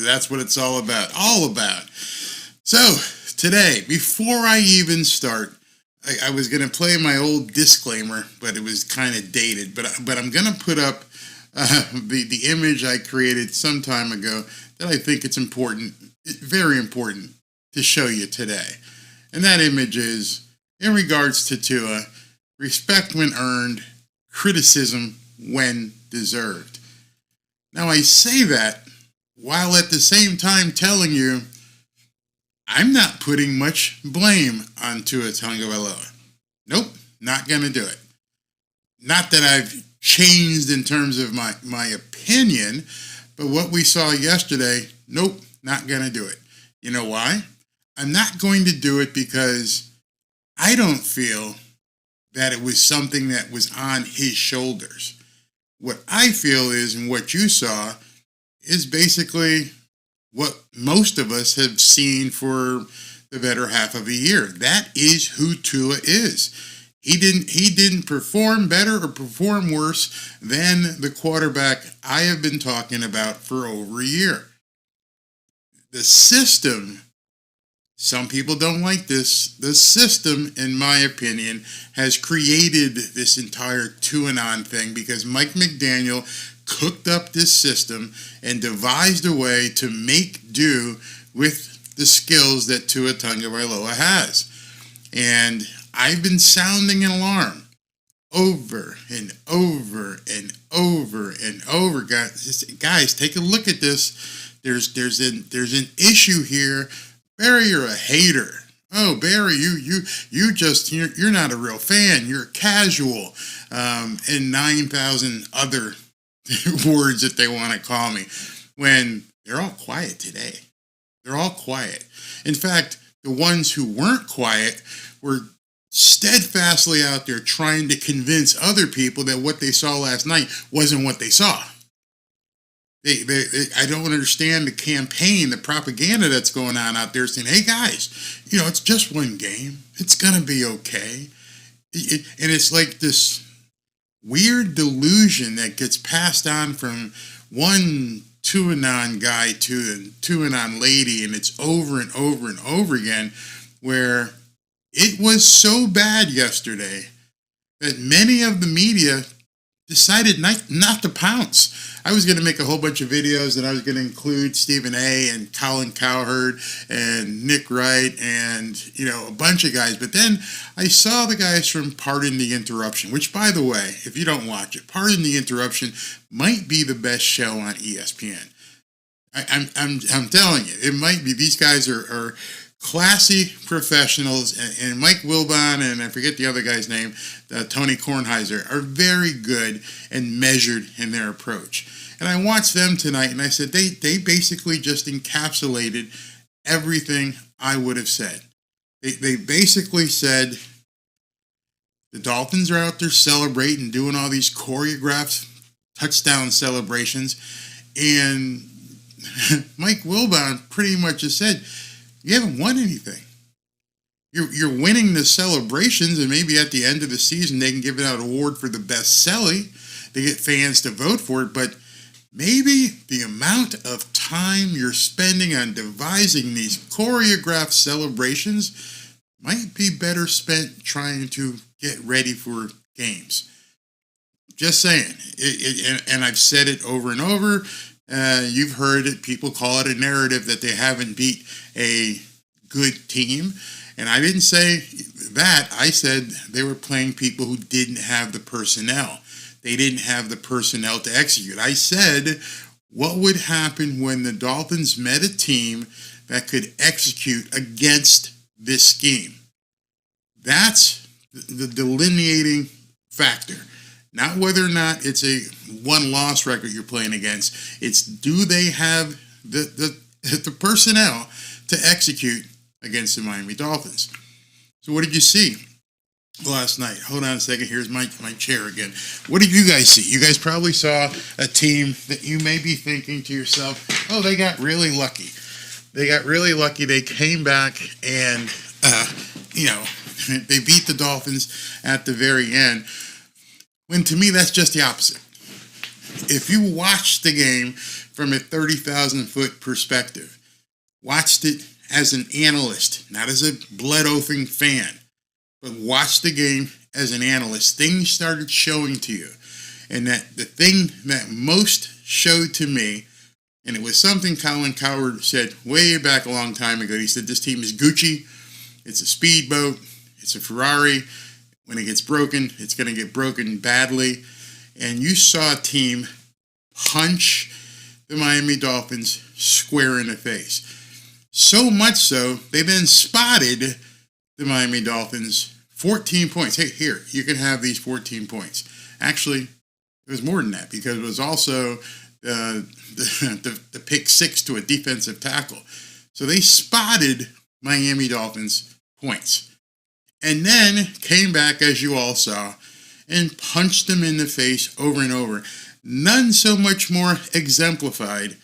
That's what it's all about. All about. So, today, before I even start, I was going to play my old disclaimer, but it was kind of dated. But I'm going to put up the image I created some time ago that I think it's important, very important, to show you today. And that image is, in regards to Tua, respect when earned, criticism when deserved. Now, I say that while at the same time telling you I'm not putting much blame on Tua Tagovailoa. Nope, not going to do it. Not that I've changed in terms of my opinion, but what we saw yesterday, nope, not going to do it. You know why? I'm not going to do it because I don't feel that it was something that was on his shoulders. What I feel is, and what you saw, is basically what most of us have seen for the better half of a year. That is who Tua is. He didn't perform better or perform worse than the quarterback I have been talking about for over a year. The system, some people don't like this. The system, in my opinion, has created this entire two-and-on thing because Mike McDaniel cooked up this system and devised a way to make do with the skills that Tua Tagovailoa has. And I've been sounding an alarm over and over and over and over. Guys, take a look at this. There's an issue here. Barry, you're a hater. Oh, Barry, you're not a real fan. You're casual, and 9,000 other words that they want to call me. When they're all quiet today, they're all quiet. In fact, the ones who weren't quiet were steadfastly out there trying to convince other people that what they saw last night wasn't what they saw. I don't understand the campaign, the propaganda that's going on out there saying, hey guys, it's just one game. It's going to be okay. And it's like this weird delusion that gets passed on from one two-and-on guy to a two-and-on lady, and it's over and over and over again, where it was so bad yesterday that many of the media decided not to pounce. I was going to make a whole bunch of videos, and I was going to include Stephen A. and Colin Cowherd and Nick Wright and, a bunch of guys. But then I saw the guys from Pardon the Interruption, which, by the way, if you don't watch it, Pardon the Interruption might be the best show on ESPN. I'm telling you, it might be. These guys are classy professionals, and Mike Wilbon and I forget the other guy's name, Tony Kornheiser, are very good and measured in their approach. And I watched them tonight, and I said they basically just encapsulated everything I would have said. They basically said the Dolphins are out there celebrating, doing all these choreographed touchdown celebrations, and Mike Wilbon pretty much just said, you haven't won anything. You're winning the celebrations, and maybe at the end of the season they can give out an award for the best selling. They get fans to vote for it, but maybe the amount of time you're spending on devising these choreographed celebrations might be better spent trying to get ready for games. Just saying. And I've said it over and over. You've heard it. People call it a narrative that they haven't beat a good team. And I didn't say that. I said they were playing people who didn't have the personnel. They didn't have the personnel to execute. I said, what would happen when the Dolphins met a team that could execute against this scheme? That's the delineating factor. Not whether or not it's a one-loss record you're playing against. It's, do they have the personnel to execute against the Miami Dolphins? So what did you see last night? Hold on a second. Here's my chair again. What did you guys see? You guys probably saw a team that you may be thinking to yourself, oh, they got really lucky. They got really lucky. They came back and, they beat the Dolphins at the very end. When to me, that's just the opposite. if you watched the game from a 30,000-foot perspective, watched it as an analyst, not as a blood-oathing fan, but watched the game as an analyst, things started showing to you. And that the thing that most showed to me, and it was something Colin Cowherd said way back a long time ago. He said, this team is Gucci. It's a speedboat. It's a Ferrari. When it gets broken, it's going to get broken badly. And you saw a team punch the Miami Dolphins square in the face. So much so, they then spotted the Miami Dolphins 14 points. Hey, here, you can have these 14 points. Actually, it was more than that because it was also the pick six to a defensive tackle. So they spotted Miami Dolphins points. And then came back, as you all saw, and punched them in the face over and over. None so much more exemplified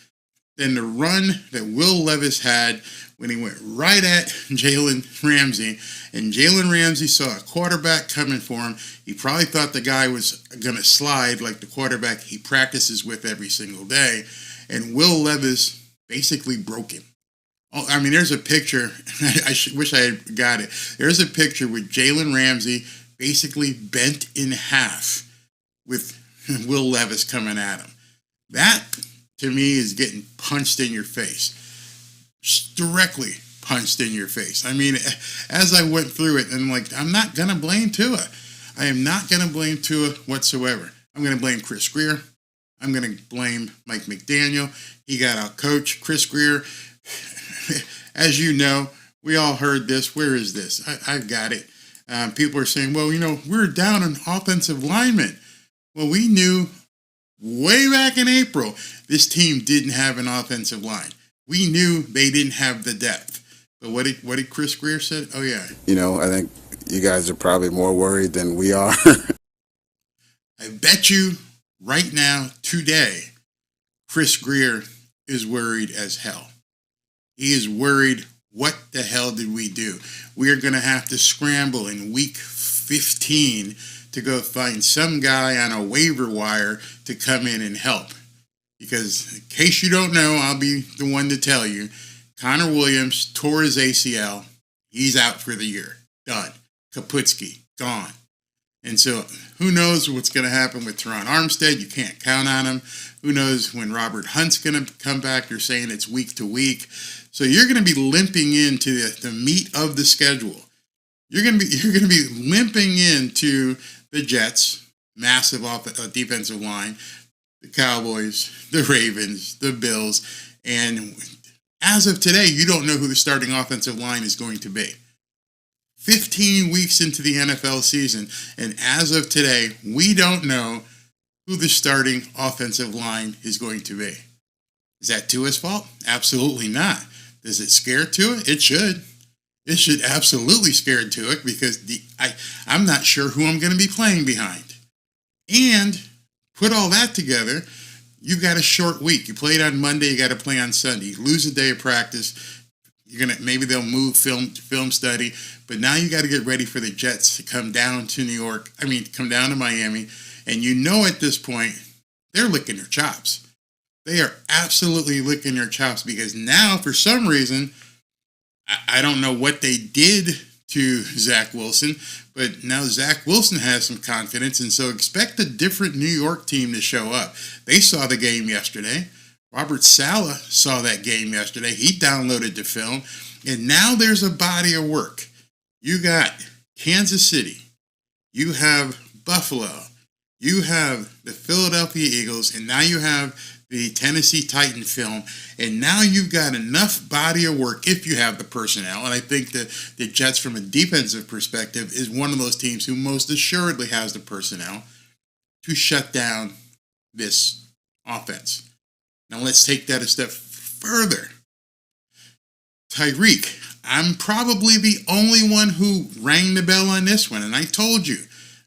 than the run that Will Levis had when he went right at Jalen Ramsey. And Jalen Ramsey saw a quarterback coming for him. He probably thought the guy was going to slide like the quarterback he practices with every single day. And Will Levis basically broke him. Oh, I mean, there's a picture. I wish I had got it. There's a picture with Jalen Ramsey basically bent in half with Will Levis coming at him. That, to me, is getting punched in your face. Just directly punched in your face. I mean, as I went through it, I'm like, I'm not going to blame Tua. I am not going to blame Tua whatsoever. I'm going to blame Chris Grier. I'm going to blame Mike McDaniel. He got out coached. Chris Grier, as you know, we all heard this. Where is this? I've got it. People are saying, well, we're down an offensive lineman. Well, we knew way back in April, this team didn't have an offensive line. We knew they didn't have the depth. But what did Chris Grier say? Oh, yeah. I think you guys are probably more worried than we are. I bet you right now, today, Chris Grier is worried as hell. He is worried, what the hell did we do? We are going to have to scramble in week 15 to go find some guy on a waiver wire to come in and help. Because in case you don't know, I'll be the one to tell you, Connor Williams tore his ACL. He's out for the year. Done. Kaputski, gone. And so who knows what's going to happen with Teron Armstead? You can't count on him. Who knows when Robert Hunt's going to come back? You're saying it's week to week. So you're going to be limping into the meat of the schedule. You're going to be limping into the Jets, massive defensive line, the Cowboys, the Ravens, the Bills, and as of today, you don't know who the starting offensive line is going to be. 15 weeks into the NFL season, and as of today, we don't know who the starting offensive line is going to be. Is that Tua's fault? Absolutely not. Does it scare Tua? It should. It should absolutely scare Tua because I'm not sure who I'm going to be playing behind. And put all that together, you've got a short week. You played on Monday, you got to play on Sunday. You lose a day of practice. Maybe they'll move film study, but now you got to get ready for the Jets to come down to come down to Miami, and at this point they're licking their chops. They are absolutely licking their chops because now, for some reason, I don't know what they did to Zach Wilson, but now Zach Wilson has some confidence, and so expect a different New York team to show up. They saw the game yesterday. Robert Saleh saw that game yesterday. He downloaded the film, and now there's a body of work. You got Kansas City. You have Buffalo. You have the Philadelphia Eagles, and now you have the Tennessee Titan film, and now you've got enough body of work if you have the personnel, and I think that the Jets, from a defensive perspective, is one of those teams who most assuredly has the personnel to shut down this offense. Now let's take that a step further. Tyreek, I'm probably the only one who rang the bell on this one, and I told you.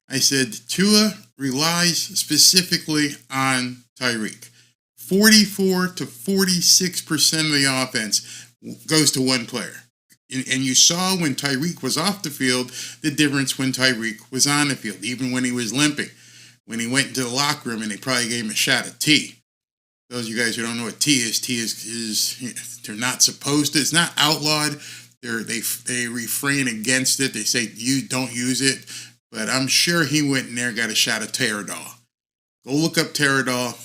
I said Tua relies specifically on Tyreek. 44 to 46% of the offense goes to one player. And you saw when Tyreek was off the field, the difference when Tyreek was on the field, even when he was limping. when he went into the locker room and they probably gave him a shot of tea. Those of you guys who don't know what tea is they're not supposed to. It's not outlawed. They refrain against it. They say you don't use it. But I'm sure he went in there and got a shot of Teradol. Go look up Teradol.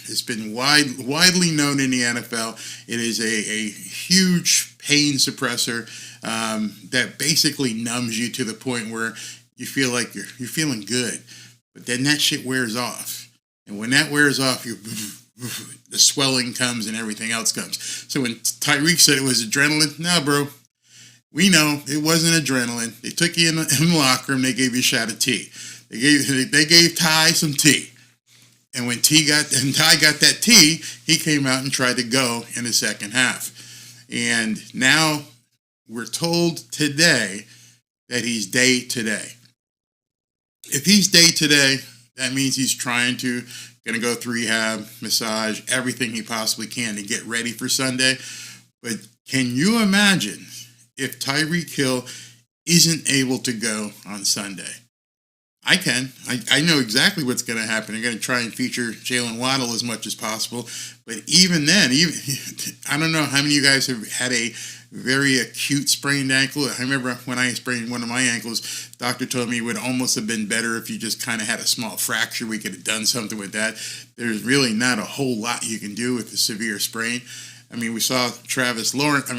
It's been widely known in the NFL. It is a huge pain suppressor that basically numbs you to the point where you feel like you're feeling good. But then that shit wears off. And when that wears off, the swelling comes and everything else comes. So when Tyreek said it was adrenaline, no, bro. We know it wasn't adrenaline. They took you in the locker room. They gave you a shot of tea. They gave Ty some tea. And when Ty got that tea, he came out and tried to go in the second half. And now we're told today that he's day to day. If he's day to day, that means he's going to go through rehab, massage, everything he possibly can to get ready for Sunday. But can you imagine if Tyreek Hill isn't able to go on Sunday? I can. I know exactly what's going to happen. They're going to try and feature Jalen Waddle as much as possible. But even then, I don't know how many of you guys have had a very acute sprained ankle. I remember when I sprained one of my ankles, doctor told me it would almost have been better if you just kind of had a small fracture. We could have done something with that. There's really not a whole lot you can do with a severe sprain. I mean, we saw Trevor Lawrence.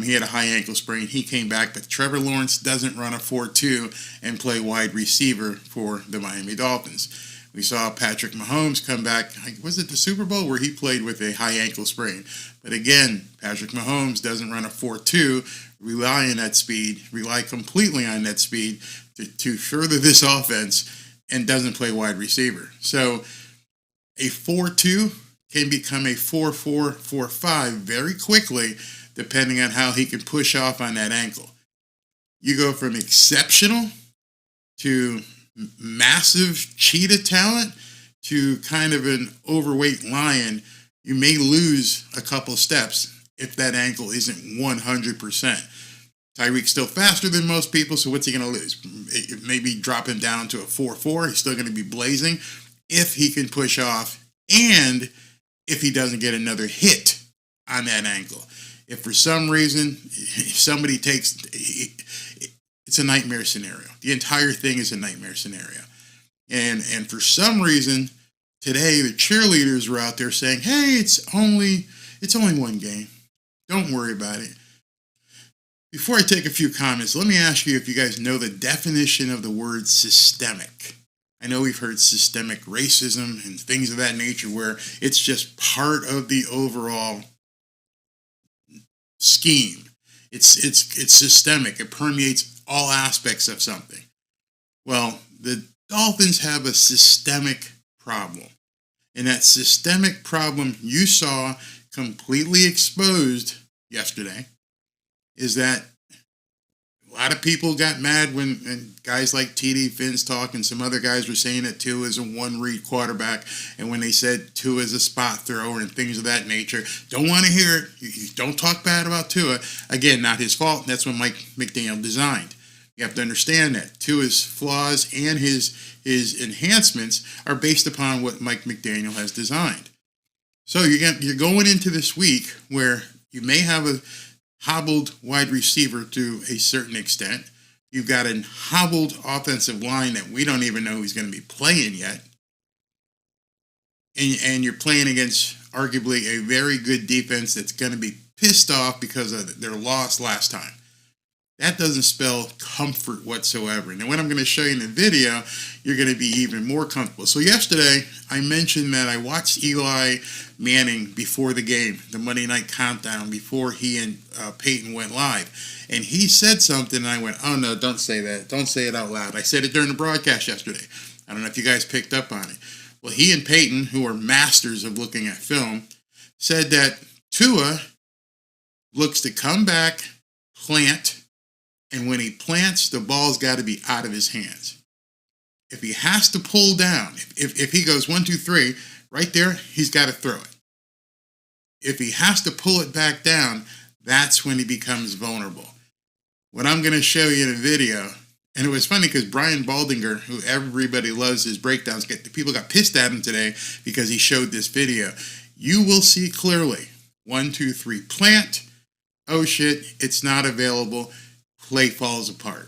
He had a high ankle sprain. He came back, but Trevor Lawrence doesn't run a 4-2 and play wide receiver for the Miami Dolphins. We saw Patrick Mahomes come back. Was it the Super Bowl where he played with a high ankle sprain? But again, Patrick Mahomes doesn't run a 4-2, rely completely on that speed to further this offense, and doesn't play wide receiver. So a 4-2 can become a 4-4, 4-5 very quickly, depending on how he can push off on that ankle. You go from exceptional to massive cheetah talent to kind of an overweight lion. You may lose a couple steps if that ankle isn't 100%. Tyreek's still faster than most people, so what's he going to lose? Maybe drop him down to a 4-4. He's still going to be blazing if he can push off and if he doesn't get another hit on that ankle. If for some reason, if somebody it's a nightmare scenario. The entire thing is a nightmare scenario. And for some reason, today the cheerleaders were out there saying, hey, it's only one game. Don't worry about it. Before I take a few comments, let me ask you if you guys know the definition of the word systemic. I know we've heard systemic racism and things of that nature where it's just part of the overall scheme. It's systemic. It permeates all aspects of something. Well, the Dolphins have a systemic problem. And that systemic problem you saw completely exposed yesterday is that a lot of people got mad when guys like TD Finstock and some other guys were saying that Tua is a one-read quarterback, and when they said Tua is a spot thrower and things of that nature, don't want to hear it. You don't talk bad about Tua. Again, not his fault. That's what Mike McDaniel designed. You have to understand that Tua's flaws and his enhancements are based upon what Mike McDaniel has designed. So you're going into this week where you may have a hobbled wide receiver to a certain extent. You've got a hobbled offensive line that we don't even know who's going to be playing yet. And you're playing against arguably a very good defense that's going to be pissed off because of their loss last time. That doesn't spell comfort whatsoever. And then when I'm going to show you in the video, you're going to be even more comfortable. So yesterday, I mentioned that I watched Eli Manning before the game, the Monday Night Countdown, before he and Peyton went live. And he said something, and I went, oh, no, don't say that. Don't say it out loud. I said it during the broadcast yesterday. I don't know if you guys picked up on it. Well, he and Peyton, who are masters of looking at film, said that Tua looks to come back, plant, and when he plants, the ball's got to be out of his hands. If he has to pull down, if he goes 1, 2, 3, right there, he's got to throw it. If he has to pull it back down, that's when he becomes vulnerable. What I'm going to show you in a video And it was funny because Brian Baldinger, who everybody loves his breakdowns, people got pissed at him today because he showed this video. You will see clearly, 1, 2, 3, plant. Oh shit, it's not available. Play falls apart.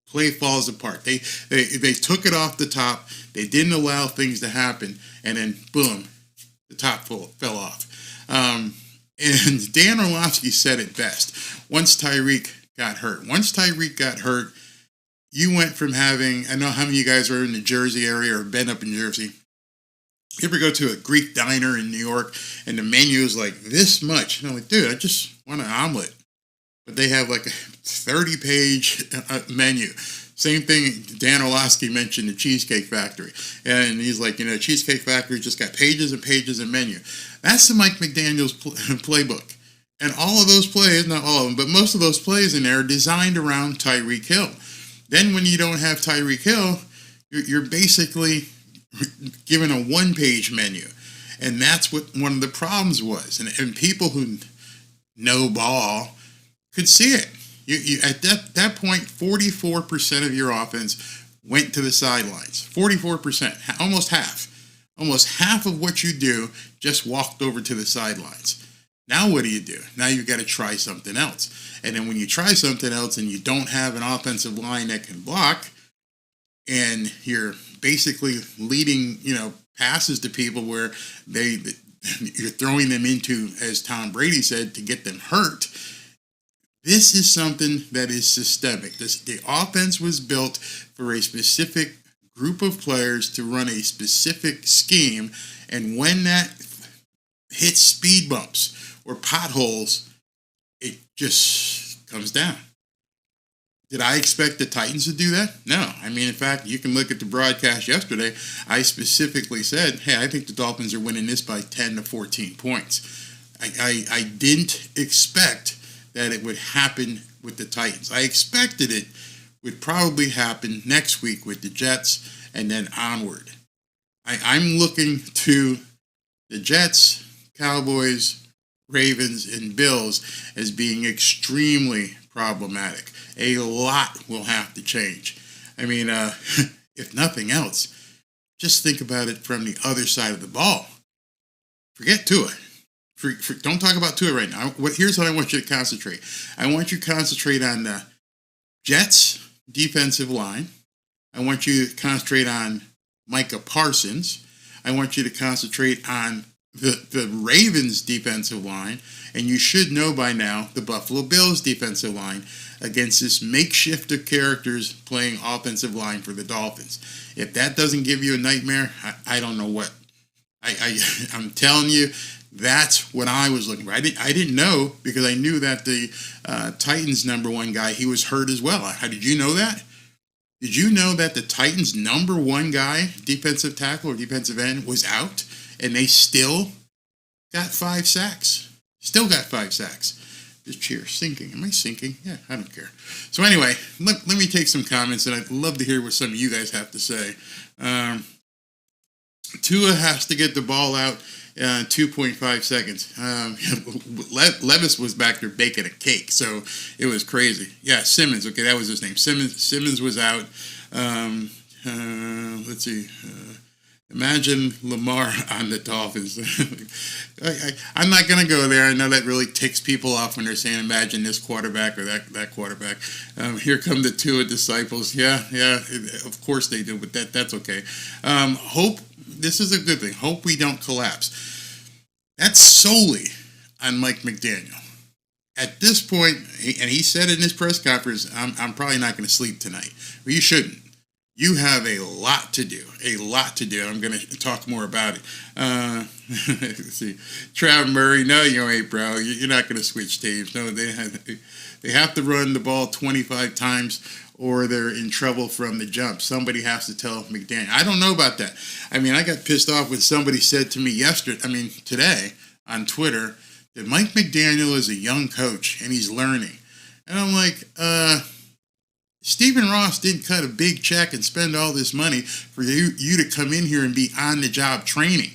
Play falls apart. They took it off the top. They didn't allow things to happen, and then boom, the top fell off. And Dan Orlovsky said it best. Once Tyreek got hurt, you went from having, I know how many of you guys are in the Jersey area or been up in Jersey. You ever go to a Greek diner in New York and the menu is like this much? And I'm like, dude, I just want an omelet. But they have like a 30-page menu. Same thing, Dan Orlovsky mentioned the Cheesecake Factory. And he's like, Cheesecake Factory just got pages and pages of menu. That's the Mike McDaniel's playbook. And all of those plays, not all of them, but most of those plays in there are designed around Tyreek Hill. Then when you don't have Tyreek Hill, you're basically given a one-page menu. And that's what one of the problems was. And people who know ball could see it. You at that point, 44% of your offense went to the sidelines. 44%, almost half. Almost half of what you do just walked over to the sidelines. Now what do? Now you've got to try something else. And then when you try something else and you don't have an offensive line that can block, and you're basically leading, passes to people where you're throwing them into, as Tom Brady said, to get them hurt. This is something that is systemic. The offense was built for a specific group of players to run a specific scheme, and when that hits speed bumps or potholes, it just comes down. Did I expect the Titans to do that? No. I mean, in fact, you can look at the broadcast yesterday. I specifically said, hey, I think the Dolphins are winning this by 10 to 14 points. I didn't expect that it would happen with the Titans. I expected it would probably happen next week with the Jets and then onward. I'm looking to the Jets, Cowboys, Ravens, and Bills as being extremely problematic. A lot will have to change. I mean, if nothing else, just think about it from the other side of the ball. Forget Tua. Don't talk about Tua right now. Here's what I want you to concentrate. I want you to concentrate on the Jets' defensive line. I want you to concentrate on Micah Parsons. I want you to concentrate on the Ravens' defensive line. And you should know by now the Buffalo Bills' defensive line against this makeshift of characters playing offensive line for the Dolphins. If that doesn't give you a nightmare, I don't know what. I'm telling you, that's what I was looking for. I didn't know because I knew that the Titans' number one guy, he was hurt as well. How did you know that? Did you know that the Titans' number one guy, defensive tackle or defensive end, was out and they still got 5 sacks? Still got 5 sacks. This chair sinking. Am I sinking? Yeah, I don't care. So anyway, let me take some comments, and I'd love to hear what some of you guys have to say. Tua has to get the ball out 2.5 seconds. Levis was back there baking a cake, so it was crazy. Yeah, Simmons. Okay, that was his name. Simmons was out. Let's see. Imagine Lamar on the Dolphins. I'm not going to go there. I know that really ticks people off when they're saying, imagine this quarterback or that quarterback. Here come the Tua disciples. Yeah, of course they do, but that's okay. Hope, this is a good thing. Hope we don't collapse. That's solely on Mike McDaniel. At this point, and he said it in his press conference, I'm probably not going to sleep tonight. Well, you shouldn't. You have a lot to do. I'm going to talk more about it. Let's see. Trav Murray, no, you ain't, bro. You're not going to switch teams. No, they have to run the ball 25 times or they're in trouble from the jump. Somebody has to tell McDaniel. I don't know about that. I mean, I got pissed off when somebody said to me today on Twitter that Mike McDaniel is a young coach and he's learning. And I'm like, Stephen Ross didn't cut a big check and spend all this money for you to come in here and be on-the-job training.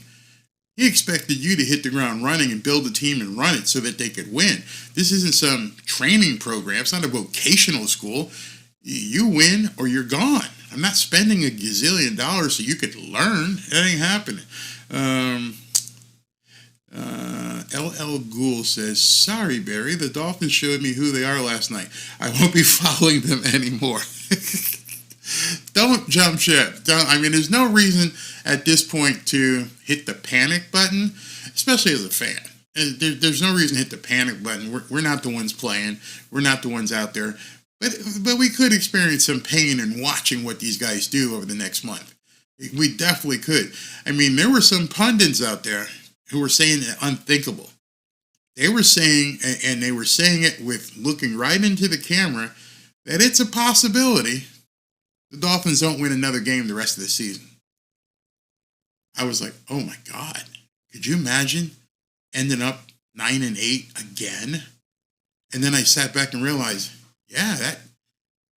He expected you to hit the ground running and build a team and run it so that they could win. This isn't some training program. It's not a vocational school. You win or you're gone. I'm not spending a gazillion dollars so you could learn. That ain't happening. LL Ghoul says, sorry, Barry, the Dolphins showed me who they are last night. I won't be following them anymore. Don't jump ship. There's no reason at this point to hit the panic button, especially as a fan. There's no reason to hit the panic button. We're not the ones playing. We're not the ones out there. But we could experience some pain in watching what these guys do over the next month. We definitely could. There were some pundits out there who were saying the unthinkable. They were saying, and they were saying it with looking right into the camera, that it's a possibility the Dolphins don't win another game the rest of the season. I was like, oh my God. Could you imagine ending up 9-8 again? And then I sat back and realized, yeah,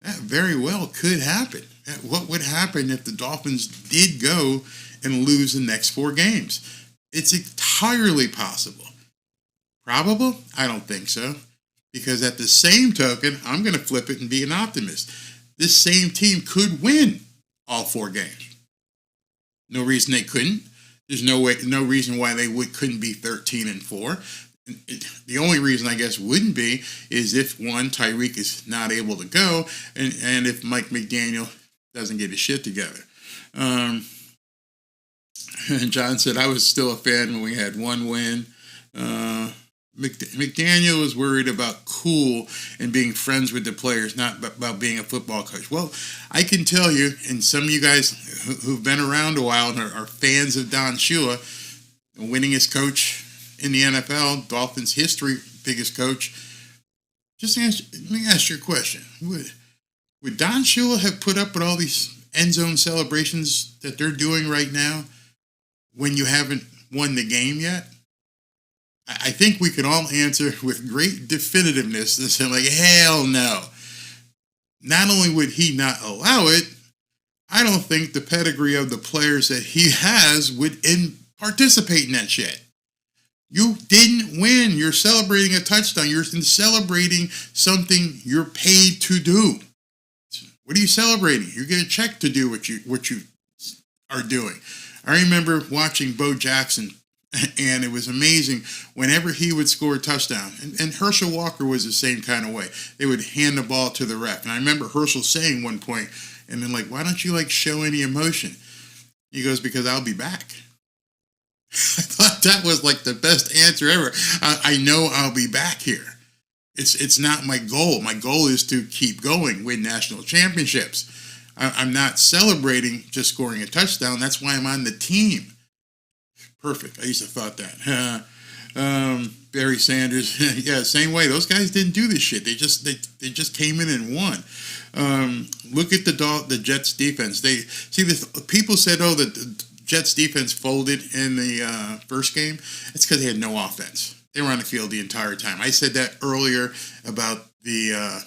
that very well could happen. What would happen if the Dolphins did go and lose the next 4 games? It's entirely possible. Probable? I don't think so. Because at the same token, I'm going to flip it and be an optimist. This same team could win all 4 games. No reason they couldn't. There's no reason why they couldn't be 13-4. The only reason I guess wouldn't be is if Tyreek is not able to go, and if Mike McDaniel doesn't get his shit together. And John said I was still a fan when we had 1 win. McDaniel was worried about cool and being friends with the players, not about being a football coach. Well, I can tell you, and some of you guys who've been around a while and are fans of Don Shula, the winningest coach in the NFL, Dolphins history, biggest coach. Let me ask you a question. Would Don Shula have put up with all these end zone celebrations that they're doing right now when you haven't won the game yet? I think we can all answer with great definitiveness and say, like, hell no. Not only would he not allow it, I don't think the pedigree of the players that he has would participate in that shit. You didn't win. You're celebrating a touchdown. You're celebrating something you're paid to do. What are you celebrating? You get a check to do what you are doing. I remember watching Bo Jackson, and it was amazing whenever he would score a touchdown. And Herschel Walker was the same kind of way. They would hand the ball to the ref. And I remember Herschel saying one point, and then why don't you show any emotion? He goes, because I'll be back. I thought that was the best answer ever. I know I'll be back here. It's not my goal. My goal is to keep going, win national championships. I'm not celebrating just scoring a touchdown. That's why I'm on the team. Perfect. I used to thought that. Barry Sanders, yeah, same way. Those guys didn't do this shit. They just came in and won. Look at the Jets defense. People said, oh, the Jets defense folded in the first game. It's because they had no offense. They were on the field the entire time. I said that earlier about the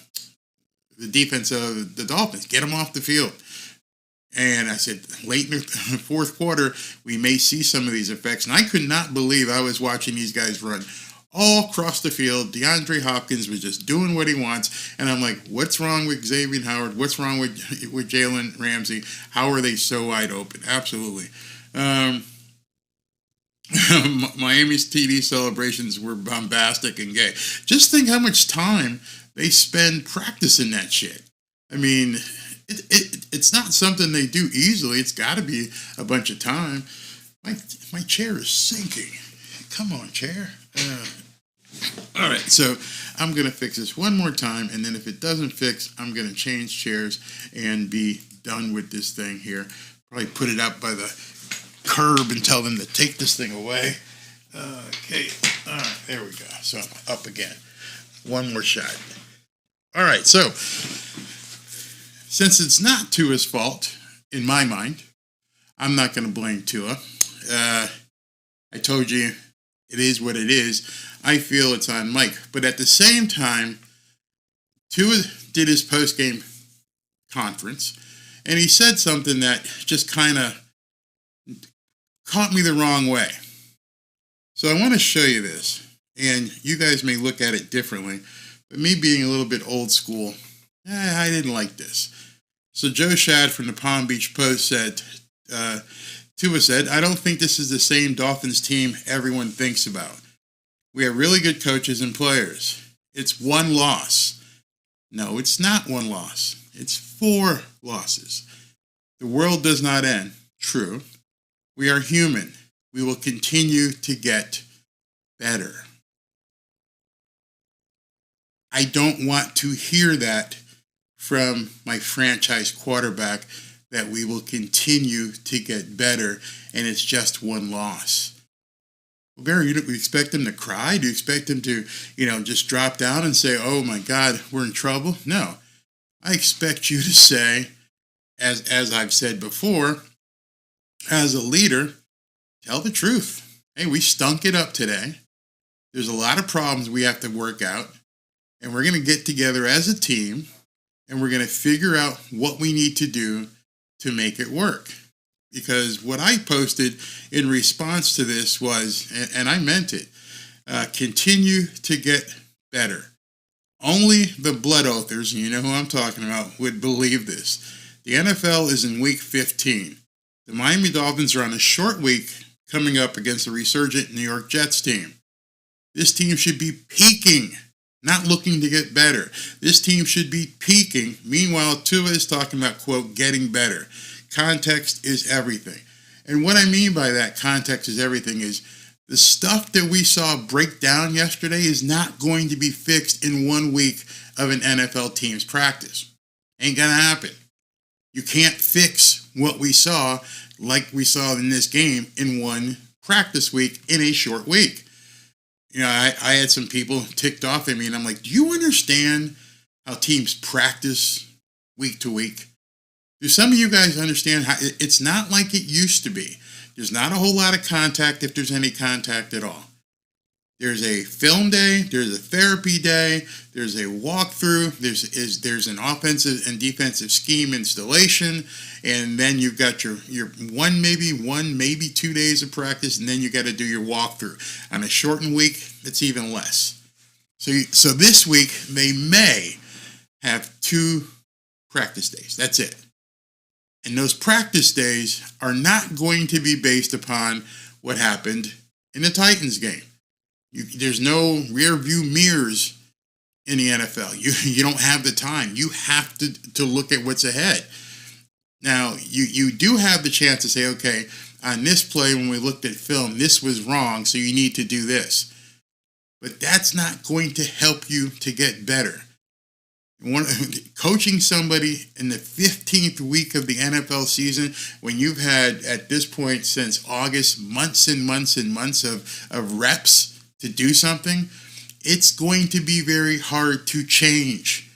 defense of the Dolphins. Get them off the field. And I said, late in the fourth quarter, we may see some of these effects. And I could not believe I was watching these guys run all across the field. DeAndre Hopkins was just doing what he wants. And I'm like, what's wrong with Xavier Howard? What's wrong with Jalen Ramsey? How are they so wide open? Absolutely. Miami's TD celebrations were bombastic and gay. Just think how much time they spend practicing that shit. It's not something they do easily. It's got to be a bunch of time. My chair is sinking. Come on, chair. All right, so I'm going to fix this one more time, and then if it doesn't fix, I'm going to change chairs and be done with this thing here. Probably put it up by the curb and tell them to take this thing away. Okay, all right, there we go. So I'm up again. One more shot. All right, so since it's not Tua's fault, in my mind, I'm not going to blame Tua. I told you it is what it is. I feel it's on Mike. But at the same time, Tua did his post-game conference, and he said something that just kind of caught me the wrong way. So I want to show you this, and you guys may look at it differently, but me being a little bit old school, I didn't like this. So Joe Shad from the Palm Beach Post said, Tua said, I don't think this is the same Dolphins team everyone thinks about. We have really good coaches and players. It's one loss. No, it's not one loss. It's 4 losses. The world does not end. True. We are human. We will continue to get better. I don't want to hear that from my franchise quarterback, that we will continue to get better and it's just one loss. Well, Barry, you expect him to cry? Do you expect him to, just drop down and say, oh my God, we're in trouble? No. I expect you to say, as I've said before, as a leader, tell the truth. Hey, we stunk it up today. There's a lot of problems we have to work out, and we're going to get together as a team, and we're going to figure out what we need to do to make it work. Because what I posted in response to this was, and I meant it, continue to get better. Only the blood oathers, and you know who I'm talking about, would believe this. The NFL is in week 15. The Miami Dolphins are on a short week coming up against the resurgent New York Jets team. This team should be peaking, not looking to get better. This team should be peaking. Meanwhile, Tua is talking about, quote, getting better. Context is everything. And what I mean by that, context is everything, is the stuff that we saw break down yesterday is not going to be fixed in 1 week of an NFL team's practice. Ain't gonna happen. You can't fix what we saw, like we saw in this game, in one practice week in a short week. I had some people ticked off at me, and I'm like, do you understand how teams practice week to week? Do some of you guys understand how it's not like it used to be? There's not a whole lot of contact, if there's any contact at all. There's a film day, there's a therapy day, there's a walkthrough, there's an offensive and defensive scheme installation, and then you've got your maybe 2 days of practice, and then you got to do your walkthrough. On a shortened week, it's even less. So this week they may have 2 practice days. That's it. And those practice days are not going to be based upon what happened in the Titans game. There's no rear view mirrors in the NFL. You don't have the time. You have to look at what's ahead. Now, you do have the chance to say, okay, on this play when we looked at film, this was wrong, so you need to do this. But that's not going to help you to get better. Coaching somebody in the 15th week of the NFL season, when you've had, at this point since August, months and months and months of reps to do something, it's going to be very hard to change.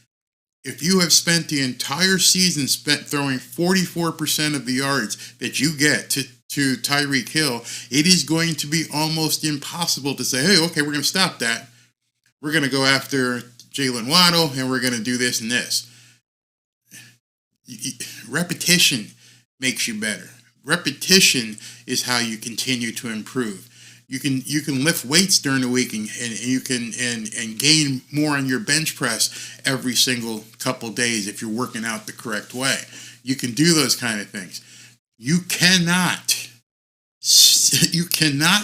If you have spent the entire season throwing 44% of the yards that you get to Tyreek Hill, it is going to be almost impossible to say, hey, okay, we're going to stop that. We're going to go after Jalen Waddle, and we're going to do this and this. Repetition makes you better. Repetition is how you continue to improve. You can lift weights during the week, and you can and gain more on your bench press every single couple days if you're working out the correct way. You can do those kind of things. You cannot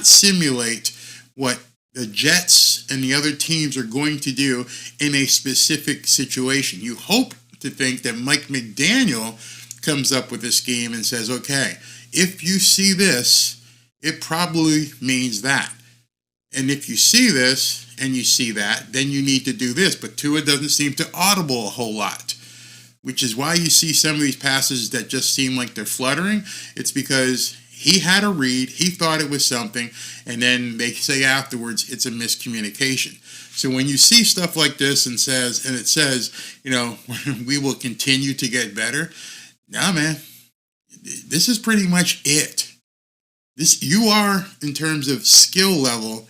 simulate what the Jets and the other teams are going to do in a specific situation. You hope to think that Mike McDaniel comes up with a scheme and says, okay, if you see this, it probably means that. And if you see this and you see that, then you need to do this. But Tua doesn't seem to audible a whole lot, which is why you see some of these passes that just seem like they're fluttering. It's because he had a read, he thought it was something, and then they say afterwards it's a miscommunication. So when you see stuff like this and it says, we will continue to get better. Nah, man, this is pretty much it. You are, in terms of skill level,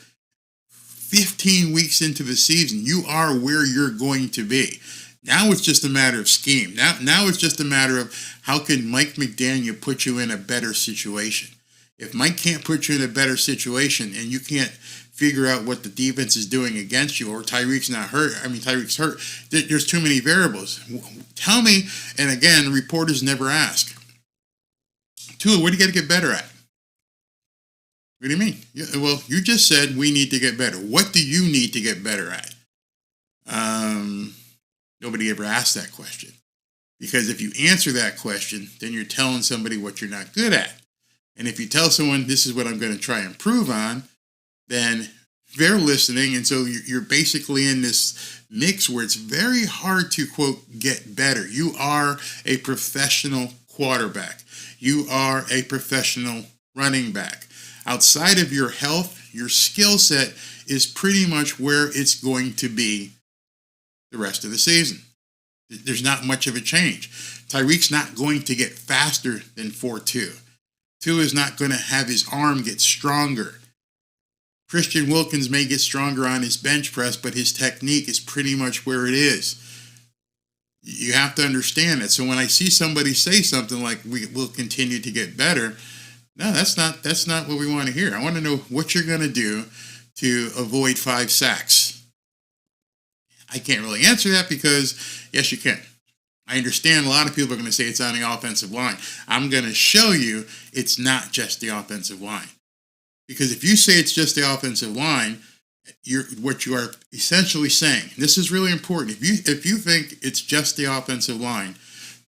15 weeks into the season, you are where you're going to be. Now it's just a matter of scheme. Now it's just a matter of how can Mike McDaniel put you in a better situation. If Mike can't put you in a better situation and you can't figure out what the defense is doing against you, or Tyreek's not hurt. I mean, Tyreek's hurt. There's too many variables. Tell me, and again, reporters never ask, Tua, what do you got to get better at? What do you mean? Well, you just said we need to get better. What do you need to get better at? Nobody ever asked that question. Because if you answer that question, then you're telling somebody what you're not good at. And if you tell someone, this is what I'm going to try and improve on, then they're listening. And so you're basically in this mix where it's very hard to, quote, get better. You are a professional quarterback. You are a professional running back. Outside of your health, your skill set is pretty much where it's going to be the rest of the season. There's not much of a change. Tyreek's not going to get faster than 4.2. Tua is not going to have his arm get stronger. Christian Wilkins may get stronger on his bench press, but his technique is pretty much where it is. You have to understand that. So when I see somebody say something like, we will continue to get better, no, that's not what we want to hear. I want to know what you're going to do to avoid 5 sacks. I can't really answer that because, yes, you can. I understand a lot of people are going to say it's on the offensive line. I'm going to show you it's not just the offensive line. Because if you say it's just the offensive line, what you are essentially saying, this is really important. If you think it's just the offensive line,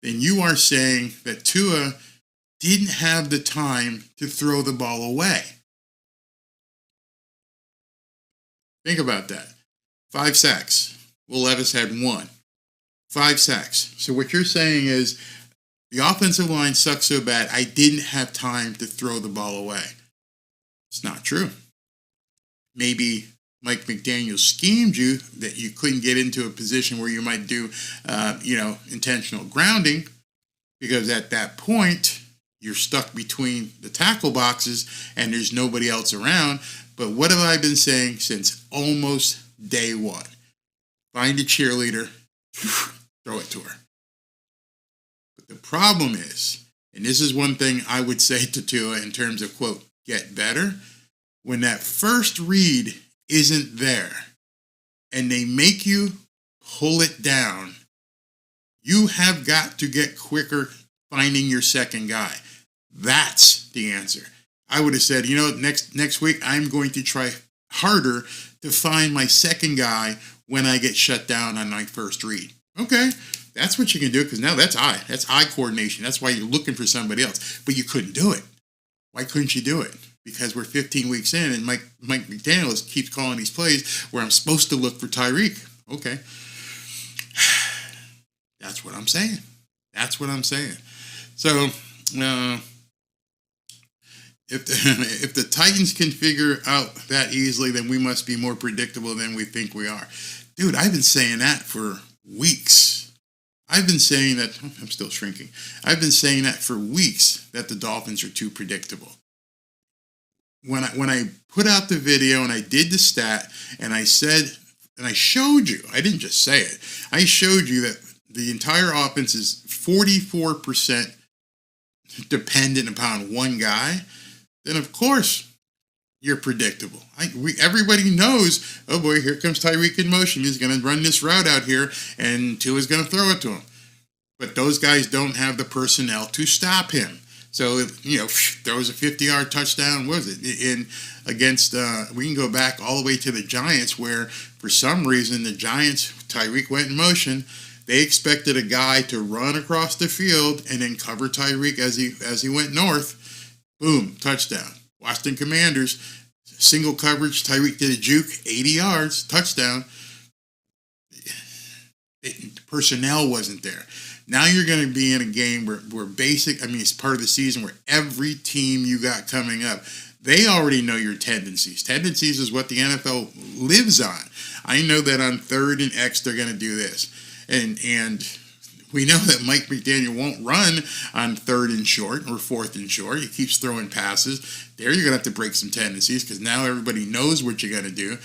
then you are saying that Tua didn't have the time to throw the ball away. Think about that. 5 sacks. Will Levis had 1. 5 sacks. So what you're saying is the offensive line sucks so bad, I didn't have time to throw the ball away. It's not true. Maybe Mike McDaniel schemed you that you couldn't get into a position where you might do, intentional grounding, because at that point, you're stuck between the tackle boxes and there's nobody else around. But what have I been saying since almost day one? Find a cheerleader, throw it to her. But the problem is, and this is one thing I would say to Tua in terms of, quote, get better, when that first read isn't there and they make you pull it down, you have got to get quicker finding your second guy. That's the answer. I would have said, next week I'm going to try harder to find my second guy when I get shut down on my first read. Okay, that's what you can do, because now that's eye coordination. That's why you're looking for somebody else. But you couldn't do it. Why couldn't you do it? Because we're 15 weeks in and Mike McDaniel keeps calling these plays where I'm supposed to look for Tyreek. Okay. That's what I'm saying. So, if the Titans can figure out that easily, then we must be more predictable than we think we are. Dude, I've been saying that for weeks. I've been saying that, I'm still shrinking. I've been saying that for weeks, that the Dolphins are too predictable. When I put out the video and I did the stat and I said, and I showed you, I didn't just say it, I showed you that the entire offense is 44% dependent upon one guy, then of course you're predictable. Everybody knows, oh boy, here comes Tyreek in motion. He's going to run this route out here, and Tua's going to throw it to him. But those guys don't have the personnel to stop him. So, throws a 50-yard touchdown, what was it? We can go back all the way to the Giants, where for some reason the Giants, Tyreek went in motion. They expected a guy to run across the field and then cover Tyreek as he went north. Boom, touchdown. Washington Commanders, single coverage. Tyreek did a juke, 80 yards, touchdown. Personnel wasn't there. Now you're going to be in a game where it's part of the season where every team you got coming up, they already know your tendencies. Tendencies is what the NFL lives on. I know that on 3rd and X, they're going to do this. And we know that Mike McDaniel won't run on 3rd and short or 4th and short. He keeps throwing passes. There you're going to have to break some tendencies, because now everybody knows what you're going to do.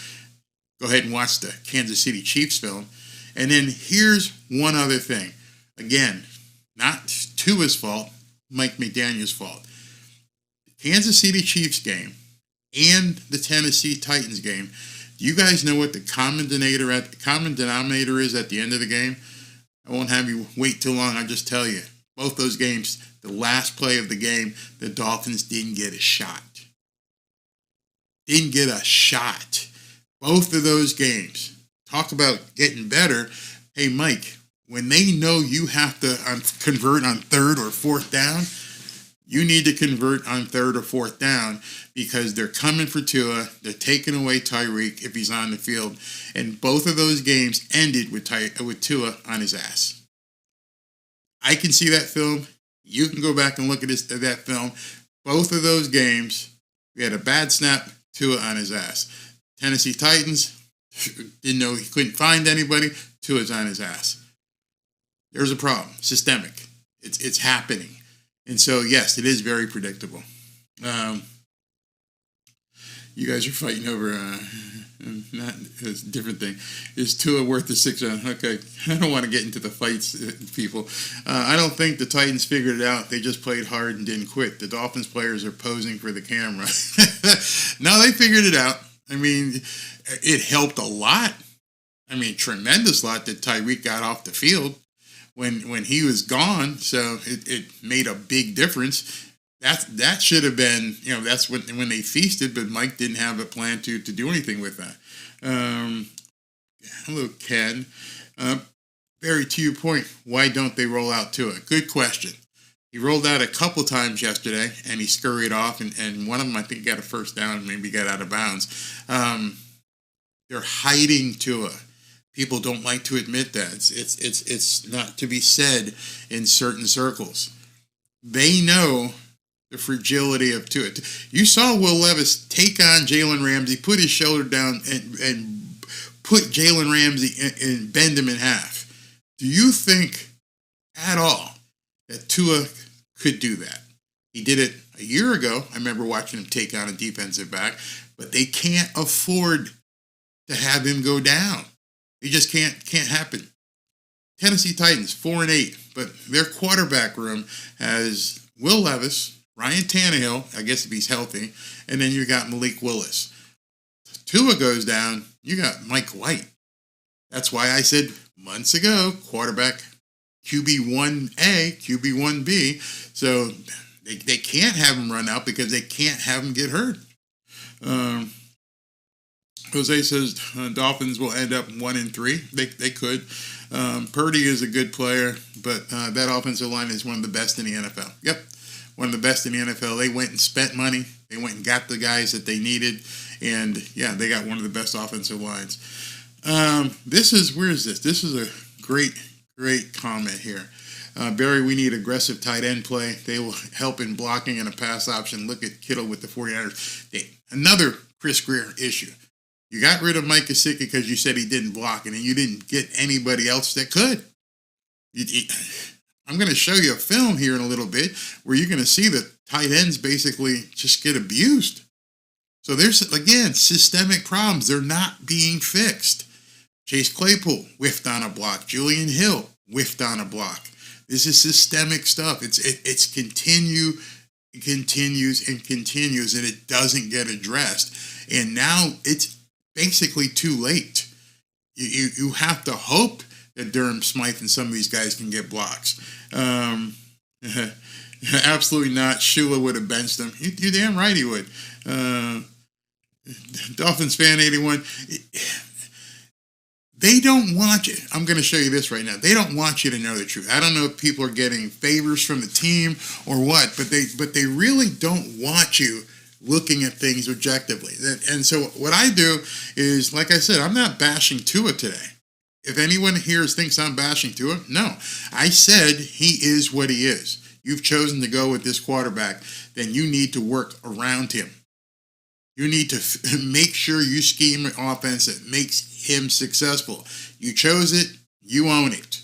Go ahead and watch the Kansas City Chiefs film. And then here's one other thing. Again, not Tua's fault, Mike McDaniel's fault. The Kansas City Chiefs game, and the Tennessee Titans game. Do you guys know what the common denominator is at the end of the game? I won't have you wait too long. I'll just tell you. Both those games, the last play of the game, the Dolphins didn't get a shot. Didn't get a shot. Both of those games. Talk about getting better. Hey, Mike, when they know you have to convert on third or fourth down, you need to convert on third or fourth down because they're coming for Tua. They're taking away Tyreek if he's on the field. And both of those games ended with Tua on his ass. I can see that film. You can go back and look at that film. Both of those games, we had a bad snap, Tua on his ass. Tennessee Titans, didn't know he couldn't find anybody, Tua's on his ass. There's a problem, systemic. It's happening. And so, yes, it is very predictable. You guys are fighting over not a different thing. Is Tua worth the 6 round? Okay, I don't want to get into the fights, people. I don't think the Titans figured it out. They just played hard and didn't quit. The Dolphins players are posing for the camera. No, they figured it out. I mean, it helped a lot. I mean, tremendous lot that Tyreek got off the field when he was gone. So it made a big difference. That should have been, that's when they feasted, but Mike didn't have a plan to do anything with that. Hello, Ken. Barry, to your point, why don't they roll out Tua? Good question. He rolled out a couple times yesterday, and he scurried off, and one of them, I think, got a first down, maybe got out of bounds. They're hiding Tua. People don't like to admit that. It's not to be said in certain circles. They know the fragility of Tua. You saw Will Levis take on Jalen Ramsey, put his shoulder down, and put Jalen Ramsey and bend him in half. Do you think at all that Tua could do that? He did it a year ago. I remember watching him take on a defensive back, but they can't afford to have him go down. It just can't happen. Tennessee Titans 4-8, but their quarterback room has Will Levis, Ryan Tannehill, I guess if he's healthy, and then you got Malik Willis. Tua goes down, you got Mike White. That's why I said months ago, quarterback QB1A, QB1B. So they can't have him run out because they can't have him get hurt. Jose says Dolphins will end up 1-3. They could. Purdy is a good player, but that offensive line is one of the best in the NFL. Yep, one of the best in the NFL. They went and spent money. They went and got the guys that they needed, and yeah, they got one of the best offensive lines. Where is this? This is a great comment here. Barry, we need aggressive tight end play. They will help in blocking and a pass option. Look at Kittle with the 49ers. Another Chris Greer issue. You got rid of Mike Gesicki because you said he didn't block, and you didn't get anybody else that could. I'm going to show you a film here in a little bit where you're going to see the tight ends basically just get abused. So there's, again, systemic problems. They're not being fixed. Chase Claypool whiffed on a block. Julian Hill whiffed on a block. This is systemic stuff. It's continues, and it doesn't get addressed. And now it's basically too late. You have to hope that Durham Smythe and some of these guys can get blocks. Absolutely not. Shula would have benched him. You're damn right he would. Dolphins fan 81. They don't want you. I'm going to show you this right now. They don't want you to know the truth. I don't know if people are getting favors from the team or what, but they really don't want you looking at things objectively. And so what I do is, like I said, I'm not bashing Tua today. If anyone here thinks I'm bashing Tua, no. I said he is what he is. You've chosen to go with this quarterback, then you need to work around him. You need to make sure you scheme an offense that makes him successful. You chose it, you own it.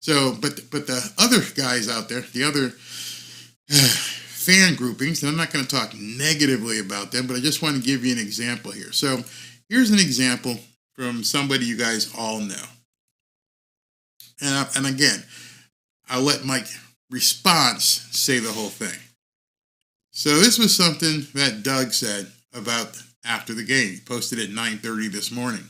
So, but the other guys out there, the other fan groupings, and I'm not going to talk negatively about them, but I just want to give you an example here. So here's an example from somebody you guys all know. And again, I'll let Mike response say the whole thing. So this was something that Doug said about after the game. He posted at 9:30 this morning.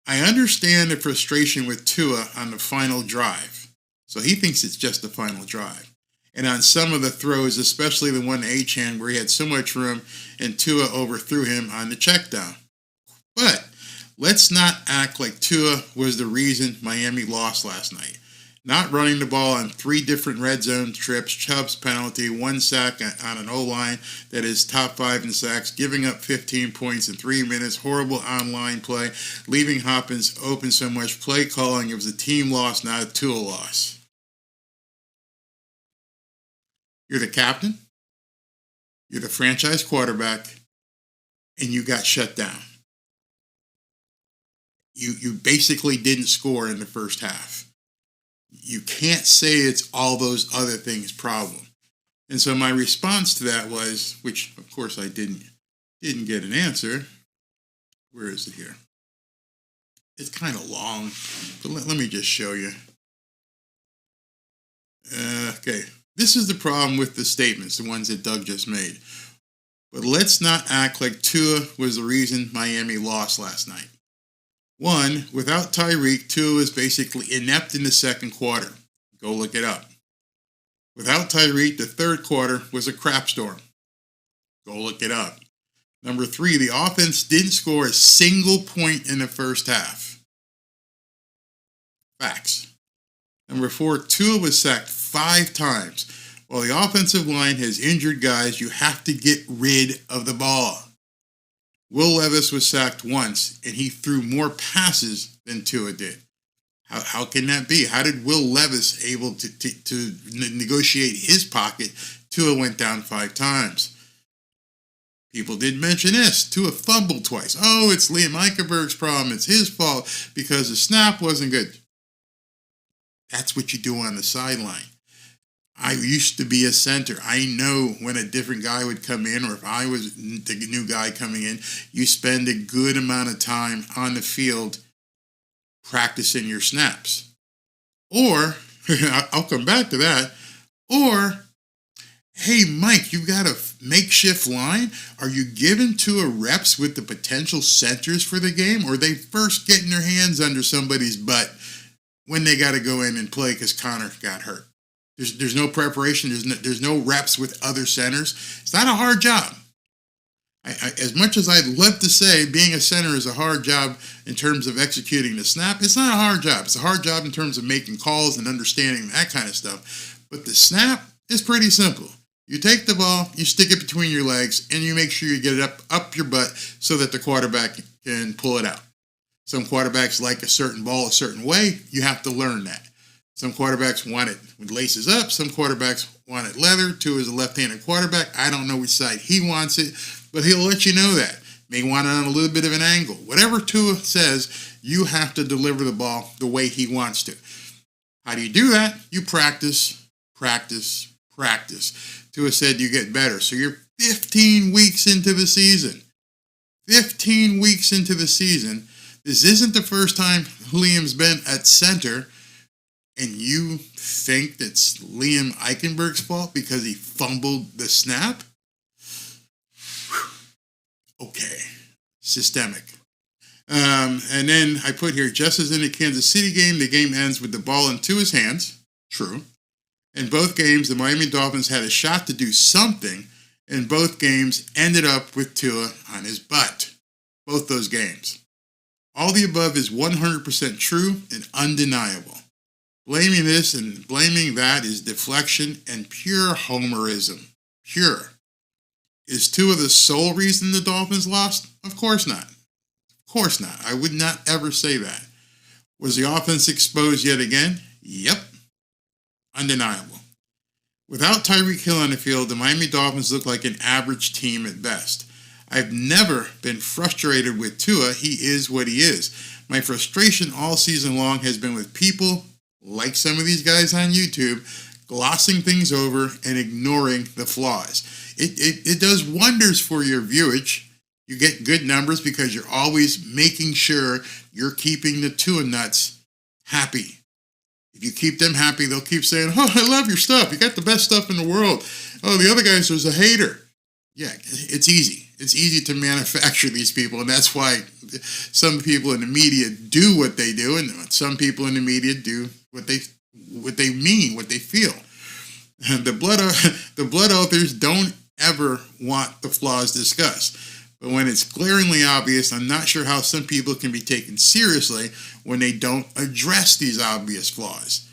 I understand the frustration with Tua on the final drive. So he thinks it's just the final drive. And on some of the throws, especially the one to Achane where he had so much room and Tua overthrew him on the check down. But let's not act like Tua was the reason Miami lost last night. Not running the ball on 3 different red zone trips, Chubb's penalty, 1 sack on an O-line that is top 5 in sacks, giving up 15 points in 3 minutes, horrible online play, leaving Hopkins open so much, play calling. It was a team loss, not a Tua loss. You're the captain, you're the franchise quarterback, and you got shut down. You basically didn't score in the first half. You can't say it's all those other things' problem. And so my response to that was, which of course I didn't get an answer. Where is it here? It's kind of long, but let me just show you. Okay, this is the problem with the statements, the ones that Doug just made. But let's not act like Tua was the reason Miami lost last night. 1, without Tyreek, Tua was basically inept in the second quarter. Go look it up. Without Tyreek, the third quarter was a crap storm. Go look it up. Number 3, the offense didn't score a single point in the first half. Facts. Number 4, Tua was sacked 5 times. While the offensive line has injured guys, you have to get rid of the ball. Will Levis was sacked once, and he threw more passes than Tua did. How can that be? How did Will Levis able to negotiate his pocket? Tua went down 5 times. People did mention this. Tua fumbled twice. Oh, it's Liam Eichenberg's problem. It's his fault because the snap wasn't good. That's what you do on the sideline. I used to be a center. I know when a different guy would come in, or if I was the new guy coming in, you spend a good amount of time on the field practicing your snaps. Or, I'll come back to that, or, hey, Mike, you've got a makeshift line. Are you giving Tua reps with the potential centers for the game, or are they first getting their hands under somebody's butt when they got to go in and play because Connor got hurt? There's no preparation. There's no reps with other centers. It's not a hard job. As much as I'd love to say being a center is a hard job in terms of executing the snap, it's not a hard job. It's a hard job in terms of making calls and understanding that kind of stuff. But the snap is pretty simple. You take the ball, you stick it between your legs, and you make sure you get it up your butt so that the quarterback can pull it out. Some quarterbacks like a certain ball a certain way. You have to learn that. Some quarterbacks want it with laces up. Some quarterbacks want it leather. Tua is a left-handed quarterback. I don't know which side he wants it, but he'll let you know that. May want it on a little bit of an angle. Whatever Tua says, you have to deliver the ball the way he wants to. How do you do that? You practice, practice, practice. Tua said you get better. So you're 15 weeks into the season. 15 weeks into the season. This isn't the first time Liam's been at center. And you think that's Liam Eichenberg's fault because he fumbled the snap? Okay. Systemic. And then I put here, just as in the Kansas City game, the game ends with the ball in Tua's hands. True. In both games, the Miami Dolphins had a shot to do something, and both games ended up with Tua on his butt. Both those games. All the above is 100% true and undeniable. Blaming this and blaming that is deflection and pure homerism. Pure. Is Tua the sole reason the Dolphins lost? Of course not. Of course not. I would not ever say that. Was the offense exposed yet again? Yep. Undeniable. Without Tyreek Hill on the field, the Miami Dolphins look like an average team at best. I've never been frustrated with Tua. He is what he is. My frustration all season long has been with people like some of these guys on YouTube, glossing things over and ignoring the flaws. It does wonders for your viewage. You get good numbers because you're always making sure you're keeping the Tua nuts happy. If you keep them happy, they'll keep saying, oh, I love your stuff. You got the best stuff in the world. Oh, the other guys, there's a hater. Yeah, it's easy. It's easy to manufacture these people, and that's why some people in the media do what they do, and some people in the media do what they mean, what they feel. The blood authors don't ever want the flaws discussed. But when it's glaringly obvious, I'm not sure how some people can be taken seriously when they don't address these obvious flaws.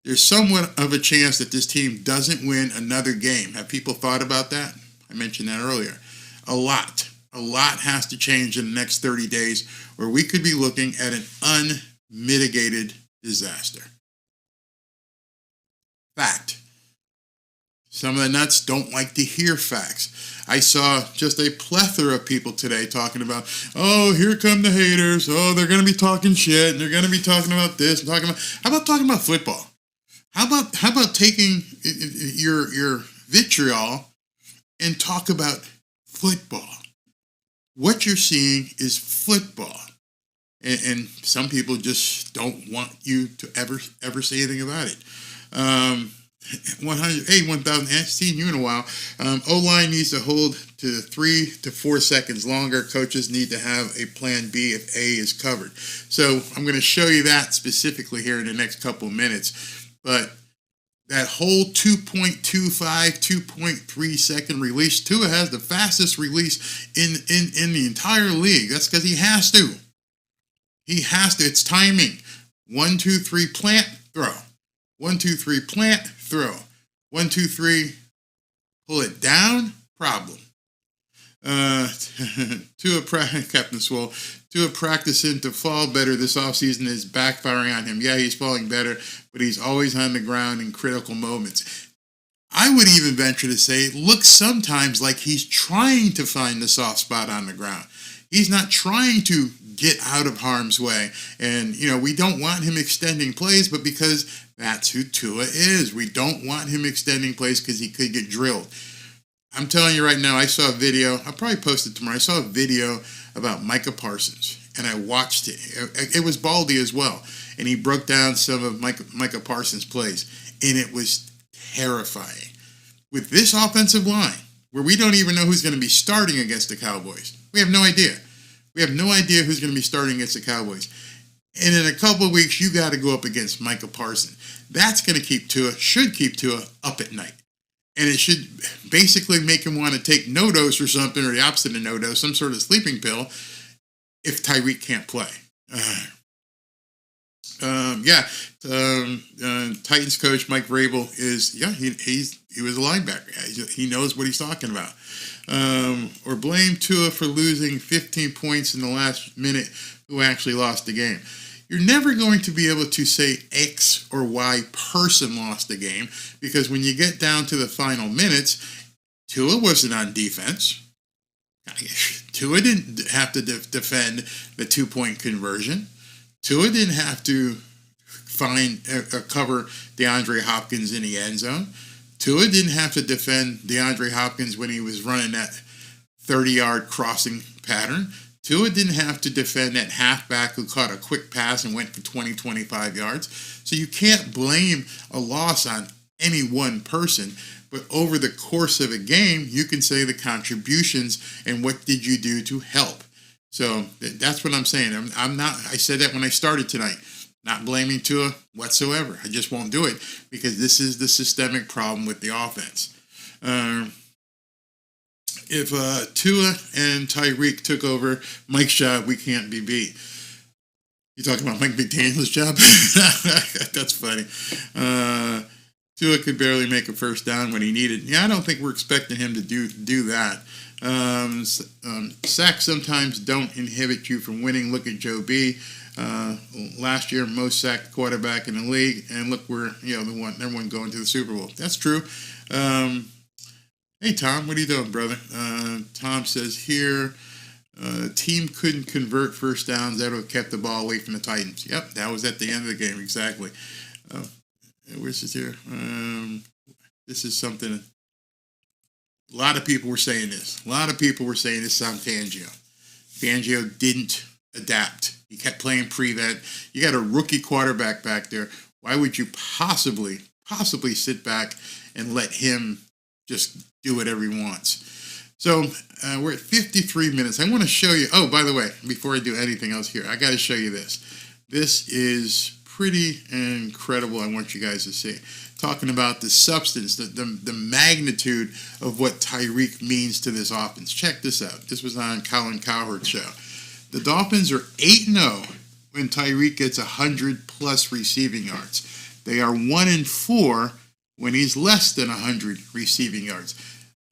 There's somewhat of a chance that this team doesn't win another game. Have people thought about that? I mentioned that earlier. A lot. A lot has to change in the next 30 days, or we could be looking at an unmitigated disaster. Fact. Some of the nuts don't like to hear facts. I saw just a plethora of people today talking about, oh, here come the haters. Oh, they're going to be talking shit, and they're going to be talking about this and talking about. How about talking about football? How about taking your vitriol and talk about football? What you're seeing is football, and some people just don't want you to ever say anything about it. 1,000. I haven't seen you in a while. O-line needs to hold to 3 to 4 seconds longer. Coaches need to have a plan B if A is covered. So I'm going to show you that specifically here in the next couple of minutes. But that whole 2.25, 2.3 second release, Tua has the fastest release in the entire league. That's because he has to. He has to. It's timing. 1, 2, 3, plant, throw. 1, 2, 3, plant, throw. 1, 2, 3, pull it down, problem. Captain Swole, Tua practicing to fall better this offseason is backfiring on him. Yeah, he's falling better, but he's always on the ground in critical moments. I would even venture to say it looks sometimes like he's trying to find the soft spot on the ground. He's not trying to get out of harm's way. And, we don't want him extending plays, but because that's who Tua is. We don't want him extending plays because he could get drilled. I'm telling you right now, I saw a video. I'll probably post it tomorrow. I saw a video about Micah Parsons, and I watched it. It was Baldy as well, and he broke down some of Micah Parsons' plays, and it was terrifying. With this offensive line, where we don't even know who's going to be starting against the Cowboys. We have no idea. We have no idea who's going to be starting against the Cowboys. And in a couple of weeks, you got to go up against Micah Parsons. That's going to should keep Tua up at night. And it should basically make him want to take no-dose or something, or the opposite of no-dose, some sort of sleeping pill, if Tyreek can't play. Titans coach Mike Vrabel he was a linebacker. He knows what he's talking about. Or blame Tua for losing 15 points in the last minute, who actually lost the game. You're never going to be able to say X or Y person lost the game, because when you get down to the final minutes, Tua wasn't on defense. Tua didn't have to defend the 2-point conversion. Tua didn't have to cover DeAndre Hopkins in the end zone. Tua didn't have to defend DeAndre Hopkins when he was running that 30-yard crossing pattern. Tua didn't have to defend that halfback who caught a quick pass and went for 20, 25 yards. So you can't blame a loss on any one person, but over the course of a game, you can say the contributions and what did you do to help. So that's what I'm saying. I said that when I started tonight. Not blaming Tua whatsoever. I just won't do it because this is the systemic problem with the offense. If Tua and Tyreek took over Mike's job, we can't be beat. You talking about Mike McDaniel's job? That's funny. Tua could barely make a first down when he needed. Yeah, I don't think we're expecting him to do that. Sacks sometimes don't inhibit you from winning. Look at Joe B. Last year, most sacked quarterback in the league, and look, we're everyone going to the Super Bowl. That's true. Hey Tom, what are you doing, brother? Tom says here, team couldn't convert first downs. That would have kept the ball away from the Titans. Yep, that was at the end of the game, exactly. Where's this here? This is something. A lot of people were saying this. A lot of people were saying this on Fangio. Fangio didn't adapt. He kept playing prevent. You got a rookie quarterback back there. Why would you possibly sit back and let him just do whatever he wants? So we're at 53 minutes. I want to show you. Oh, by the way, before I do anything else here, I got to show you this. This is pretty incredible. I want you guys to see. Talking about the substance, the magnitude of what Tyreek means to this offense. Check this out. This was on Colin Cowherd's show. The Dolphins are 8-0 when Tyreek gets 100-plus receiving yards. They are 1-4 when he's less than 100 receiving yards.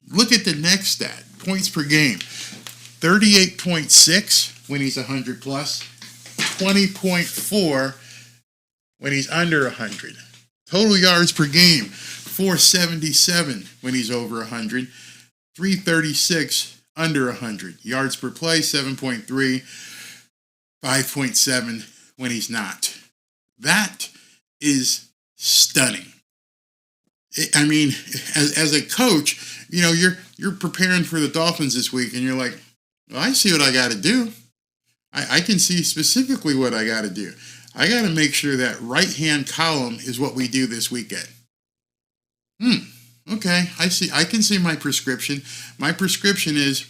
Look at the next stat, points per game. 38.6 when he's 100-plus, 20.4 when he's under 100. Total yards per game, 477 when he's over 100, 336 under 100. Yards per play, 7.3, 5.7 when he's not. That is stunning. I mean, as a coach, you know, you're preparing for the Dolphins this week, and you're like, well, I see what I got to do. I can see specifically what I got to do. I got to make sure that right-hand column is what we do this weekend. Okay, I see. I can see my prescription. My prescription is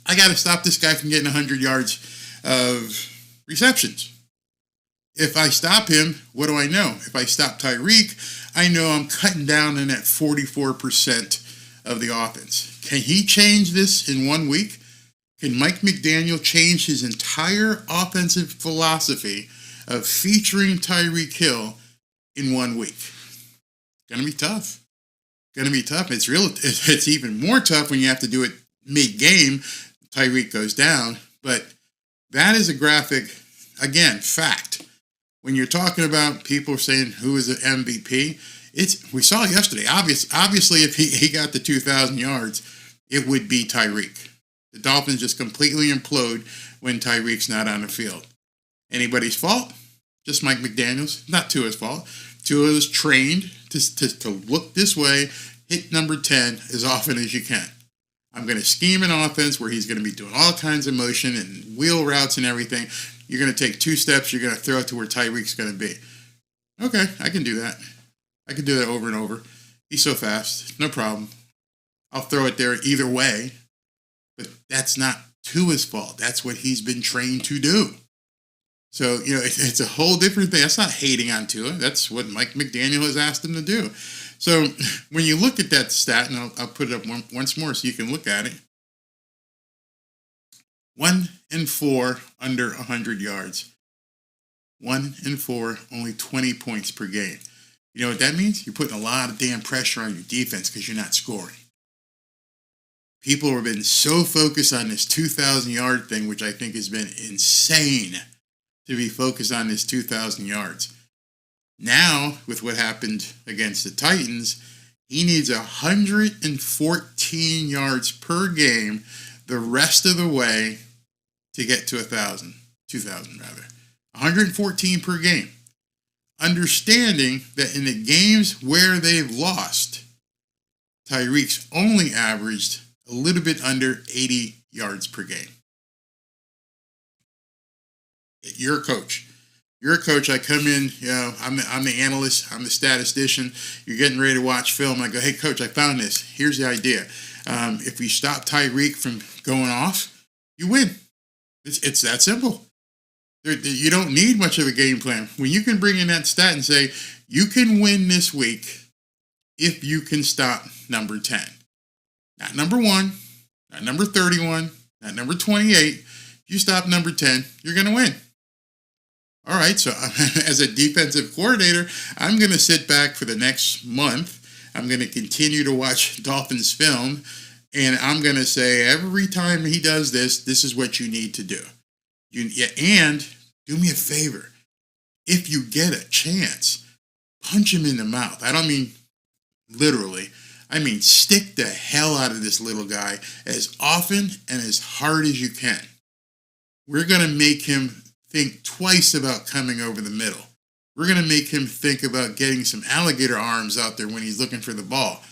I got to stop this guy from getting 100 yards of receptions. If I stop him, what do I know? If I stop Tyreek, I know I'm cutting down on that 44% of the offense. Can he change this in 1 week? Can Mike McDaniel change his entire offensive philosophy of featuring Tyreek Hill in 1 week? Gonna be tough. Gonna be tough. It's even more tough when you have to do it mid-game. Tyreek goes down. But that is a graphic, again, fact. When you're talking about people saying who is an MVP, we saw yesterday. Obviously, if he got the 2,000 yards, it would be Tyreek. The Dolphins just completely implode when Tyreek's not on the field. Anybody's fault? Just Mike McDaniel's. Not Tua's fault. Tua is trained to look this way, hit number 10 as often as you can. I'm going to scheme an offense where he's going to be doing all kinds of motion and wheel routes and everything. You're going to take 2 steps. You're going to throw it to where Tyreek's going to be. Okay, I can do that. I can do that over and over. He's so fast. No problem. I'll throw it there either way. But that's not Tua's fault. That's what he's been trained to do. So, you know, it's a whole different thing. That's not hating on Tua. That's what Mike McDaniel has asked him to do. So when you look at that stat, and I'll put it up once more so you can look at it. 1-4 under 100 yards. 1-4, only 20 points per game. You know what that means? You're putting a lot of damn pressure on your defense because you're not scoring. People have been so focused on this 2,000-yard thing, which I think has been insane to be focused on this 2,000 yards. Now, with what happened against the Titans, he needs 114 yards per game the rest of the way to get to 2,000 rather. 114 per game. Understanding that in the games where they've lost, Tyreek's only averaged a little bit under 80 yards per game. You're a coach. You're a coach. I come in, you know, I'm the analyst. I'm the statistician. You're getting ready to watch film. I go, hey, coach, I found this. Here's the idea. If we stop Tyreek from going off, you win. It's that simple. You don't need much of a game plan. When you can bring in that stat and say, you can win this week if you can stop number 10. Not number 1, not number 31, not number 28. If you stop number 10, you're going to win. All right, so as a defensive coordinator, I'm going to sit back for the next month. I'm going to continue to watch Dolphins film, and I'm going to say every time he does this, this is what you need to do. And do me a favor. If you get a chance, punch him in the mouth. I don't mean literally. I mean stick the hell out of this little guy as often and as hard as you can. We're going to make him think twice about coming over the middle. We're going to make him think about getting some alligator arms out there when he's looking for the ball.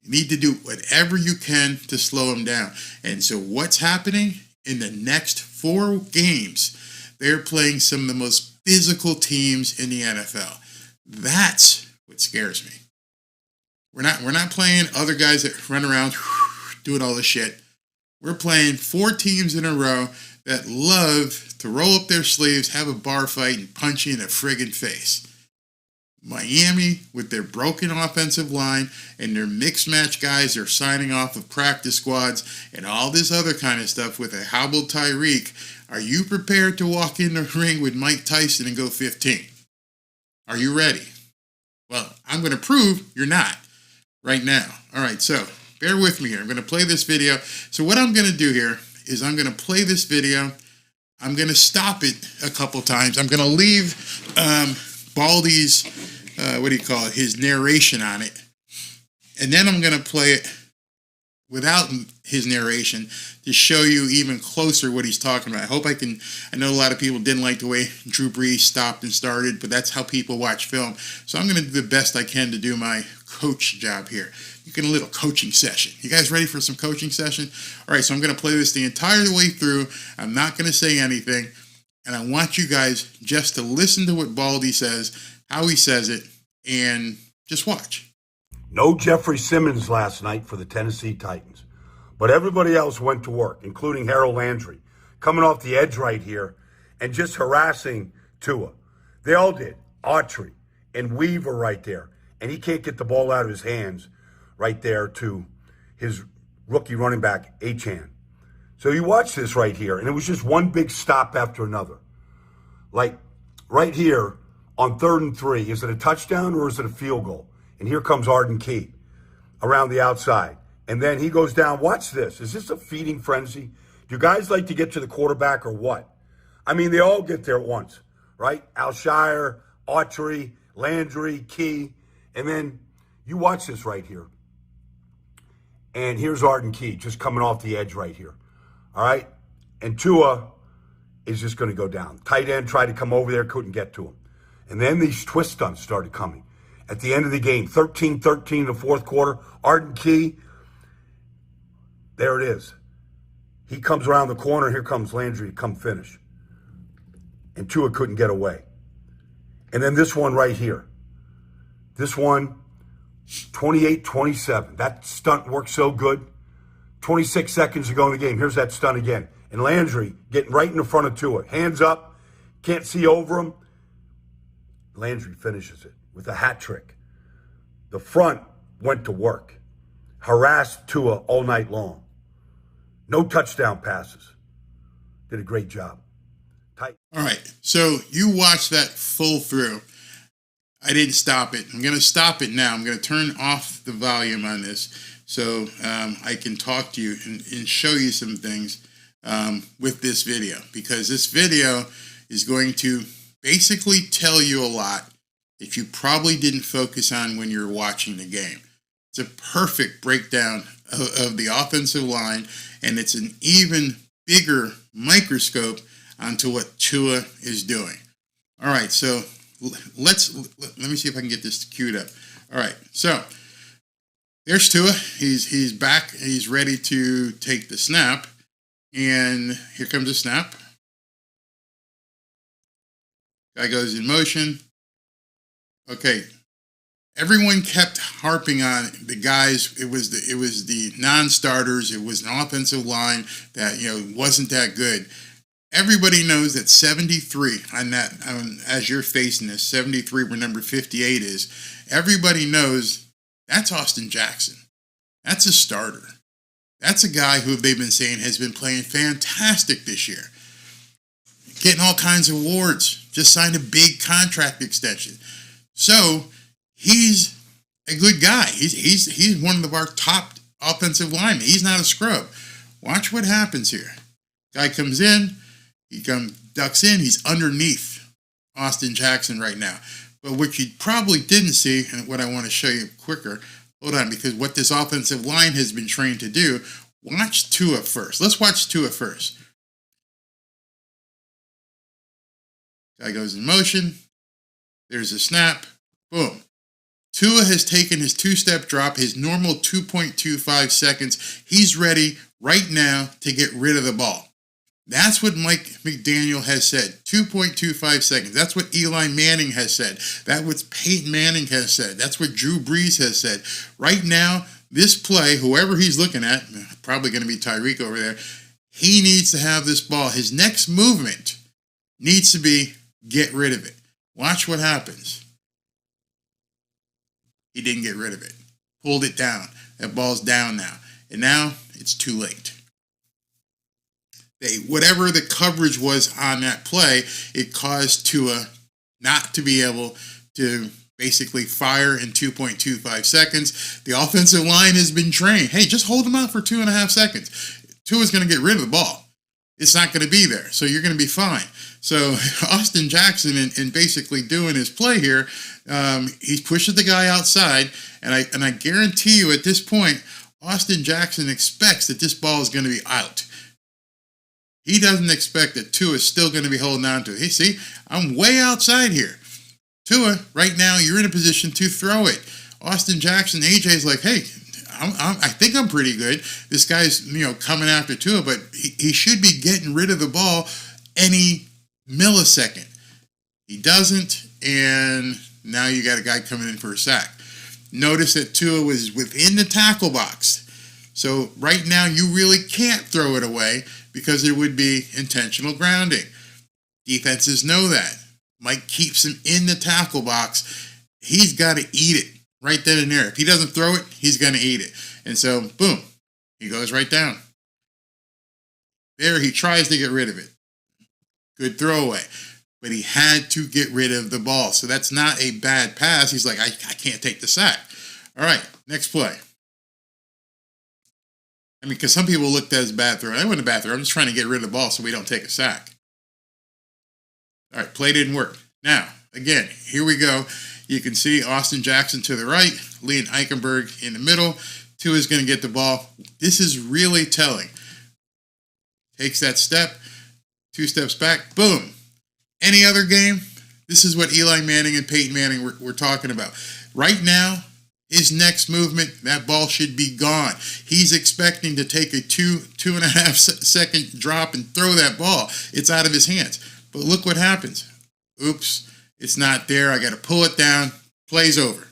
You need to do whatever you can to slow him down. And so what's happening? In the next 4 games, they're playing some of the most physical teams in the NFL. That's what scares me. We're not playing other guys that run around doing all this shit. We're playing 4 teams in a row that love to roll up their sleeves, have a bar fight, and punch you in the friggin' face. Miami, with their broken offensive line and their mixed match guys are signing off of practice squads and all this other kind of stuff with a hobbled Tyreek, are you prepared to walk in the ring with Mike Tyson and go 15? Are you ready? Well, I'm going to prove you're not right now. All right, so bear with me here. I'm going to play this video. So what I'm going to do here is I'm going to play this video. I'm going to stop it a couple times. I'm going to leave Baldy's, his narration on it. And then I'm going to play it without his narration to show you even closer what he's talking about. I know a lot of people didn't like the way Drew Brees stopped and started, but that's how people watch film. So I'm going to do the best I can to do my coach job here. You get a little coaching session. You guys ready for some coaching session? All right, so I'm going to play this the entire way through. I'm not going to say anything, and I want you guys just to listen to what Baldy says, how he says it, and just watch. No Jeffrey Simmons last night for the Tennessee Titans, but everybody else went to work, including Harold Landry, coming off the edge right here and just harassing Tua. They all did. Autry and Weaver right there, and he can't get the ball out of his hands right there to his rookie running back, Achan. So you watch this right here, and it was just one big stop after another. Like right here on 3rd and 3, is it a touchdown or is it a field goal? And here comes Arden Key around the outside. And then he goes down. Watch this. Is this a feeding frenzy? Do you guys like to get to the quarterback or what? I mean, they all get there at once, right? Alshire, Autry, Landry, Key. And then you watch this right here. And here's Arden Key just coming off the edge right here. All right? And Tua is just going to go down. Tight end tried to come over there, couldn't get to him. And then these twist stunts started coming. At the end of the game, 13-13 in the fourth quarter, Arden Key, there it is. He comes around the corner, here comes Landry to come finish. And Tua couldn't get away. And then this one right here. This one, 28-27. That stunt worked so good. 26 seconds to go in the game. Here's that stunt again. And Landry getting right in the front of Tua. Hands up, can't see over him. Landry finishes it with a hat trick. The front went to work. Harassed Tua all night long. No touchdown passes. Did a great job. Tight. All right, so you watch that full through. I didn't stop it. I'm going to stop it now. I'm going to turn off the volume on this so I can talk to you and show you some things with this video, because this video is going to basically tell you a lot that you probably didn't focus on when you're watching the game. It's a perfect breakdown of the offensive line, and it's an even bigger microscope onto what Tua is doing. All right, so let me see if I can get this queued up. All right, so there's Tua. He's back. He's ready to take the snap, and here comes the snap. Guy goes in motion. Okay, everyone kept harping on the guys. It was the non-starters. It was an offensive line that wasn't that good. Everybody knows that 73 on that, as you're facing this, 73 where number 58 is. Everybody knows that's Austin Jackson. That's a starter. That's a guy who they've been saying has been playing fantastic this year. Getting all kinds of awards. Just signed a big contract extension. So he's a good guy. He's one of our top offensive linemen. He's not a scrub. Watch what happens here. Guy comes in. He ducks in. He's underneath Austin Jackson right now. But what you probably didn't see, and what I want to show you quicker, hold on, because what this offensive line has been trained to do, watch Tua first. Let's watch Tua first. Guy goes in motion. There's a snap. Boom. Tua has taken his two-step drop, his normal 2.25 seconds. He's ready right now to get rid of the ball. That's what Mike McDaniel has said, 2.25 seconds. That's what Eli Manning has said. That's what Peyton Manning has said. That's what Drew Brees has said. Right now, this play, whoever he's looking at, probably going to be Tyreek over there, he needs to have this ball. His next movement needs to be get rid of it. Watch what happens. He didn't get rid of it. Pulled it down. That ball's down now. And now it's too late. Whatever the coverage was on that play, it caused Tua not to be able to basically fire in 2.25 seconds. The offensive line has been trained. Hey, just hold him out for 2.5 seconds. Tua's going to get rid of the ball. It's not going to be there, so you're going to be fine. So Austin Jackson, in basically doing his play here, he pushes the guy outside, and I guarantee you at this point, Austin Jackson expects that this ball is going to be out. He doesn't expect that Tua is still going to be holding on to it. Hey, see, I'm way outside here. Tua, right now, you're in a position to throw it. Austin Jackson, AJ's like, hey, I think I'm pretty good. This guy's, coming after Tua, but he should be getting rid of the ball any millisecond. He doesn't, and now you got a guy coming in for a sack. Notice that Tua was within the tackle box. So right now, you really can't throw it away because it would be intentional grounding. Defenses know that. Mike keeps him in the tackle box. He's got to eat it right then and there. If he doesn't throw it, he's going to eat it. And so, boom, he goes right down. There, he tries to get rid of it. Good throwaway. But he had to get rid of the ball. So that's not a bad pass. He's like, I can't take the sack. All right, next play. I mean, because some people looked at it as a bad throw. I wasn't a bad throw. I'm just trying to get rid of the ball so we don't take a sack. All right, play didn't work. Now, again, here we go. You can see Austin Jackson to the right, Lee and Eichenberg in the middle. Tua is going to get the ball. This is really telling. Takes that step, 2 steps back, boom. Any other game, this is what Eli Manning and Peyton Manning were talking about. Right now, his next movement, that ball should be gone. He's expecting to take a 2.5 second drop and throw that ball. It's out of his hands. But look what happens. Oops, it's not there. I got to pull it down. Play's over.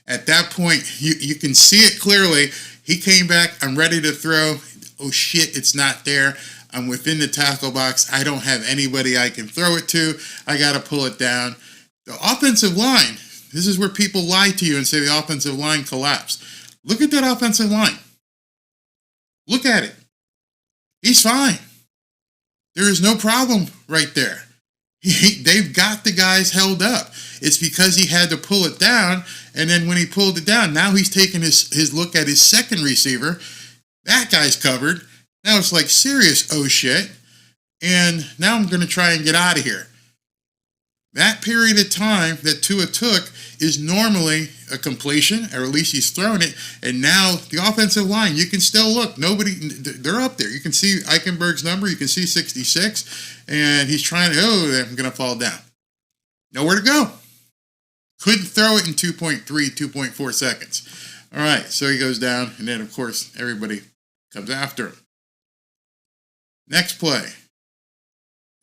At that point, you can see it clearly. He came back. I'm ready to throw. Oh, shit, it's not there. I'm within the tackle box. I don't have anybody I can throw it to. I got to pull it down. The offensive line, this is where people lie to you and say the offensive line collapsed. Look at that offensive line. Look at it. He's fine. There is no problem right there. They've got the guys held up. It's because he had to pull it down, and then when he pulled it down, now he's taking his look at his second receiver. That guy's covered. Now it's like serious oh shit. And now I'm going to try and get out of here. That period of time that Tua took is normally a completion, or at least he's thrown it. And now the offensive line, you can still look. They're up there. You can see Eichenberg's number. You can see 66. And he's trying to, I'm going to fall down. Nowhere to go. Couldn't throw it in 2.3, 2.4 seconds. All right, so he goes down. And then, of course, everybody comes after him. Next play.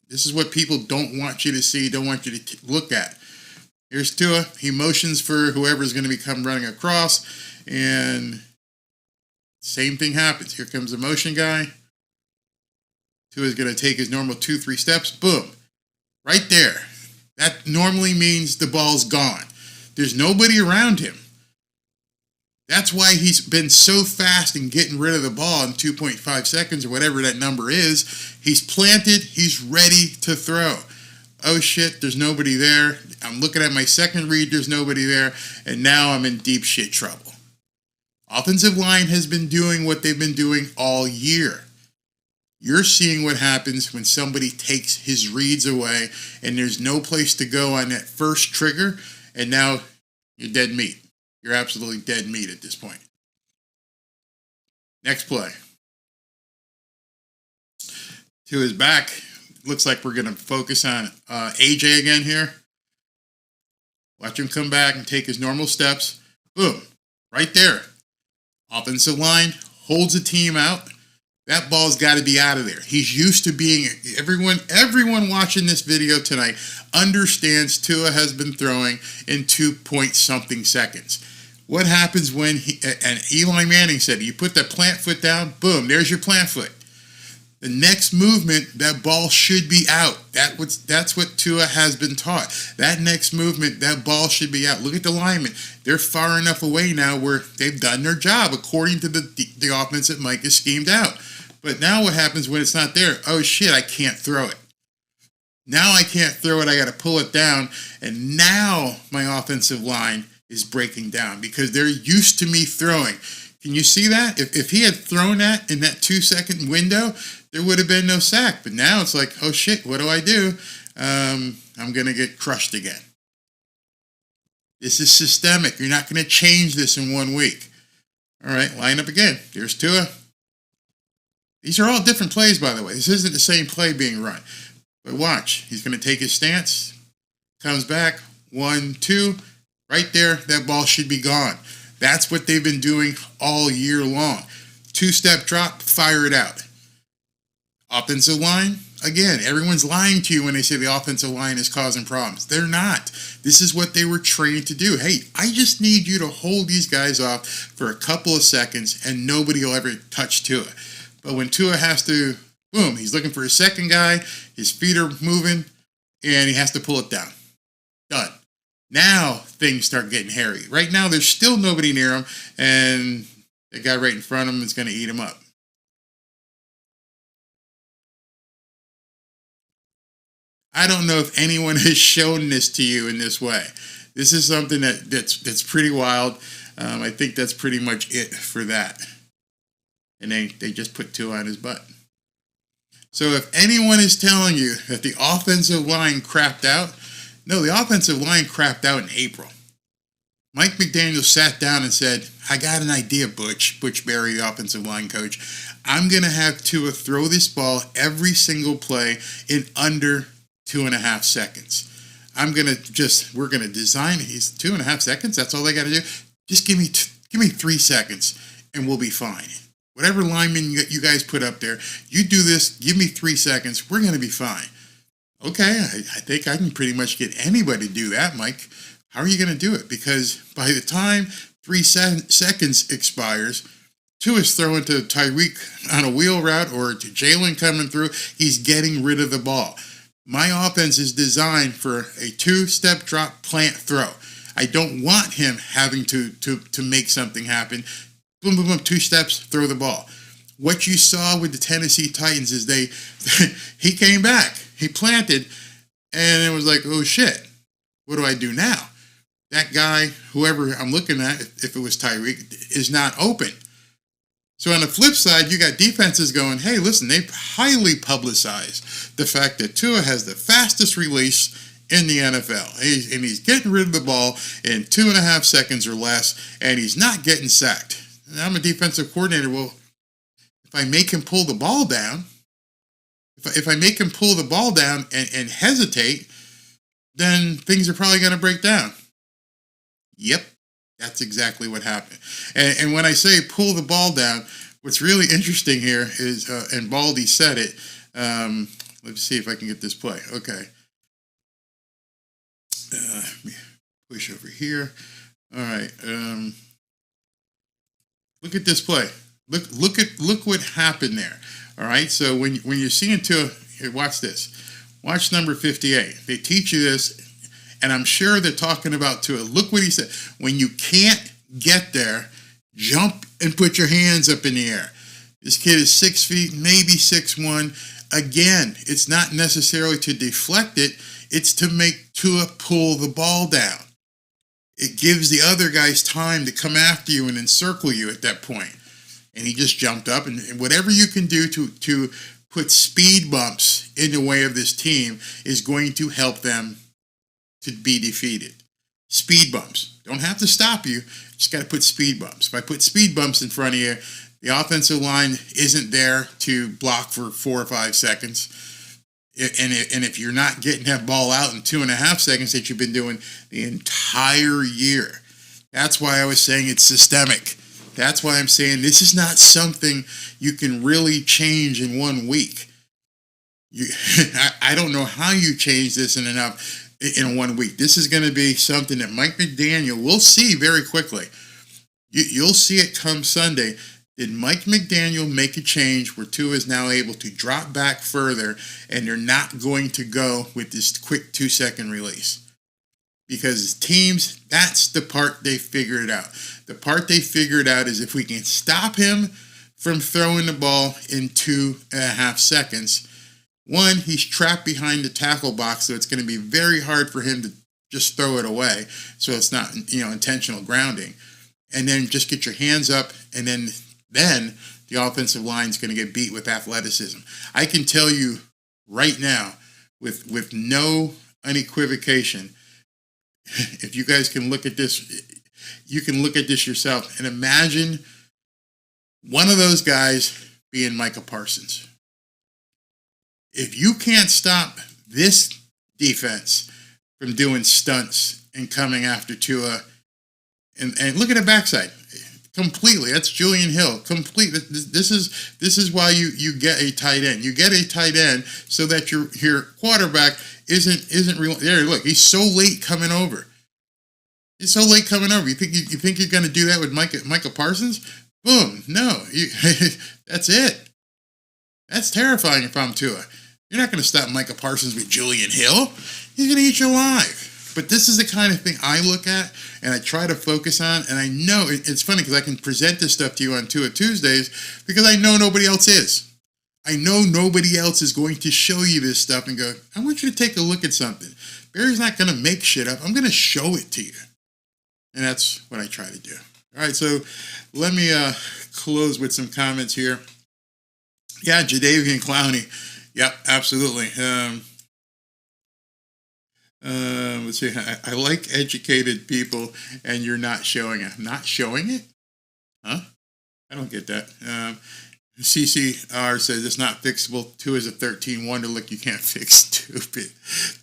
This is what people don't want you to see, don't want you to look at. Here's Tua. He motions for whoever's going to come running across, and same thing happens. Here comes the motion guy. Tua's going to take his normal 2-3 steps. Boom. Right there. That normally means the ball's gone. There's nobody around him. That's why he's been so fast in getting rid of the ball in 2.5 seconds or whatever that number is. He's planted. He's ready to throw. Oh, shit, there's nobody there. I'm looking at my second read. There's nobody there. And now I'm in deep shit trouble. Offensive line has been doing what they've been doing all year. You're seeing what happens when somebody takes his reads away and there's no place to go on that first trigger, and now you're dead meat. You're absolutely dead meat at this point. Next play. To his back. Looks like we're going to focus on AJ again here. Watch him come back and take his normal steps. Boom. Right there. Offensive line holds the team out. That ball's got to be out of there. He's used to being, everyone watching this video tonight understands Tua has been throwing in 2 point something seconds. What happens when and Eli Manning said, you put that plant foot down, boom, there's your plant foot. The next movement, that ball should be out. That's what Tua has been taught. That next movement, that ball should be out. Look at the linemen. They're far enough away now where they've done their job according to the offense that Mike has schemed out. But now what happens when it's not there? Oh, shit, I can't throw it. Now I can't throw it. I got to pull it down. And now my offensive line is breaking down because they're used to me throwing. Can you see that? If he had thrown that in that 2-second window, there would have been no sack. But now it's like, oh shit, what do? I'm going to get crushed again. This is systemic. You're not going to change this in 1 week. All right, line up again. There's Tua. These are all different plays, by the way. This isn't the same play being run. But watch. He's going to take his stance. Comes back. 1, 2. Right there, that ball should be gone. That's what they've been doing all year long. 2-step drop, fire it out. Offensive line, again, everyone's lying to you when they say the offensive line is causing problems. They're not. This is what they were trained to do. Hey, I just need you to hold these guys off for a couple of seconds and nobody will ever touch Tua. But when Tua has to, boom, he's looking for his second guy, his feet are moving, and he has to pull it down. Done. Now things start getting hairy. Right now, there's still nobody near him, and the guy right in front of him is going to eat him up. I don't know if anyone has shown this to you in this way. This is something that's pretty wild. I think that's pretty much it for that. And they just put Tua on his butt. So if anyone is telling you that the offensive line crapped out, no, the offensive line crapped out in April. Mike McDaniel sat down and said, I got an idea, Butch Berry, the offensive line coach. I'm going to have Tua throw this ball every single play in under 2.5 seconds. We're going to design it. He's 2.5 seconds. That's all they got to do. Just give me 3 seconds and we'll be fine. Whatever lineman you guys put up there, you do this, give me 3 seconds. We're going to be fine. Okay, I think I can pretty much get anybody to do that, Mike. How are you going to do it? Because by the time 3 seconds expires, Tua's throwing to Tyreek on a wheel route or to Jalen coming through. He's getting rid of the ball. My offense is designed for a 2-step drop plant throw. I don't want him having to make something happen. Boom, boom, boom, 2 steps, throw the ball. What you saw with the Tennessee Titans is he came back. He planted, and it was like, oh, shit, what do I do now? That guy, whoever I'm looking at, if it was Tyreek, is not open. So on the flip side, you got defenses going, hey, listen, they've highly publicized the fact that Tua has the fastest release in the NFL. And he's getting rid of the ball in 2.5 seconds or less, and he's not getting sacked. And I'm a defensive coordinator. Well, if I make him pull the ball down, if I make him pull the ball down and hesitate, then things are probably going to break down. Yep, that's exactly what happened. And when I say pull the ball down, what's really interesting here is, and Baldy said it, let's see if I can get this play. Okay. Let me push over here. All right. Look at this play. Look what happened there. All right. So when you're seeing Tua, here, watch this. Watch number 58. They teach you this, and I'm sure they're talking about Tua. Look what he said. When you can't get there, jump and put your hands up in the air. This kid is 6 feet, maybe 6'1". Again, it's not necessarily to deflect it. It's to make Tua pull the ball down. It gives the other guys time to come after you and encircle you at that point. And he just jumped up, and whatever you can do to put speed bumps in the way of this team is going to help them to be defeated. Speed bumps. Don't have to stop you. Just got to put speed bumps. If I put speed bumps in front of you, the offensive line isn't there to block for 4 or 5 seconds. And if you're not getting that ball out in 2.5 seconds that you've been doing the entire year, that's why I was saying it's systemic. That's why I'm saying this is not something you can really change in 1 week. I don't know how you change this in 1 week. This is going to be something that Mike McDaniel will see very quickly. You'll see it come Sunday. Did Mike McDaniel make a change where Tua is now able to drop back further and they're not going to go with this quick 2-second release? Because teams, that's the part they figured out. The part they figured out is if we can stop him from throwing the ball in 2.5 seconds, one, he's trapped behind the tackle box, so it's going to be very hard for him to just throw it away. So it's not, intentional grounding. And then just get your hands up, and then the offensive line is going to get beat with athleticism. I can tell you right now, with no unequivocation, if you guys can look at this, you can look at this yourself and imagine one of those guys being Micah Parsons. If you can't stop this defense from doing stunts and coming after Tua, and look at the backside, completely. That's Julian Hill. Complete. This is why you get a tight end. You get a tight end so that your quarterback isn't real. There, look, he's so late coming over. He's so late coming over. You think you're going to do that with Micah Parsons? Boom. No. That's it. That's terrifying if I'm Tua. You're not going to stop Micah Parsons with Julian Hill. He's going to eat you alive. But this is the kind of thing I look at and I try to focus on. And I know it's funny because I can present this stuff to you on Tua Tuesdays because I know nobody else is. I know nobody else is going to show you this stuff and go, I want you to take a look at something. Barry's not going to make shit up. I'm going to show it to you. And that's what I try to do. All right, so let me close with some comments here. Yeah, Jadeveon Clowney. Yep, absolutely. Let's see. I like educated people, and you're not showing it. Not showing it? Huh? I don't get that. CCR says it's not fixable. 2 is a 13 wonder look you can't fix. Stupid.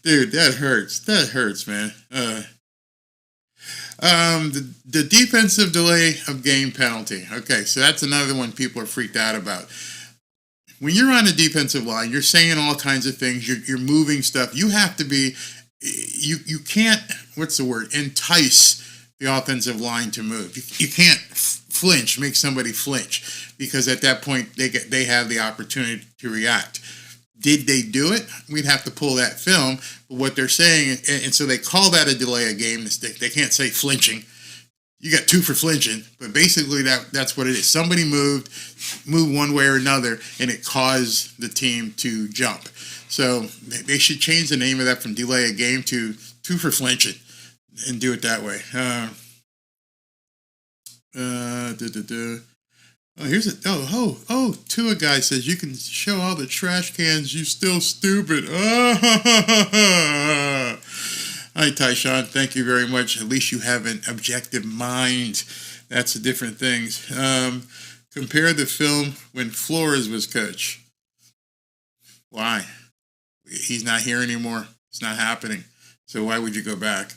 Dude, that hurts. That hurts, man. The defensive delay of game penalty. Okay, so that's another one people are freaked out about. When you're on the defensive line, you're saying all kinds of things. You're moving stuff. You have to be. You can't. What's the word? Entice the offensive line to move. You can't flinch. Make somebody flinch because at that point they have the opportunity to react. Did they do it? We'd have to pull that film. But what they're saying, and so they call that a delay of game. They can't say flinching. You got 2 for flinching, but basically that's what it is. Somebody moved one way or another, and it caused the team to jump. So they should change the name of that from delay of game to 2 for flinching and do it that way. Oh, here's a Tua guy says you can show all the trash cans. You still stupid. Hi, Tyshawn. Thank you very much. At least you have an objective mind. That's the different things. Compare the film when Flores was coach. Why? He's not here anymore. It's not happening. So why would you go back?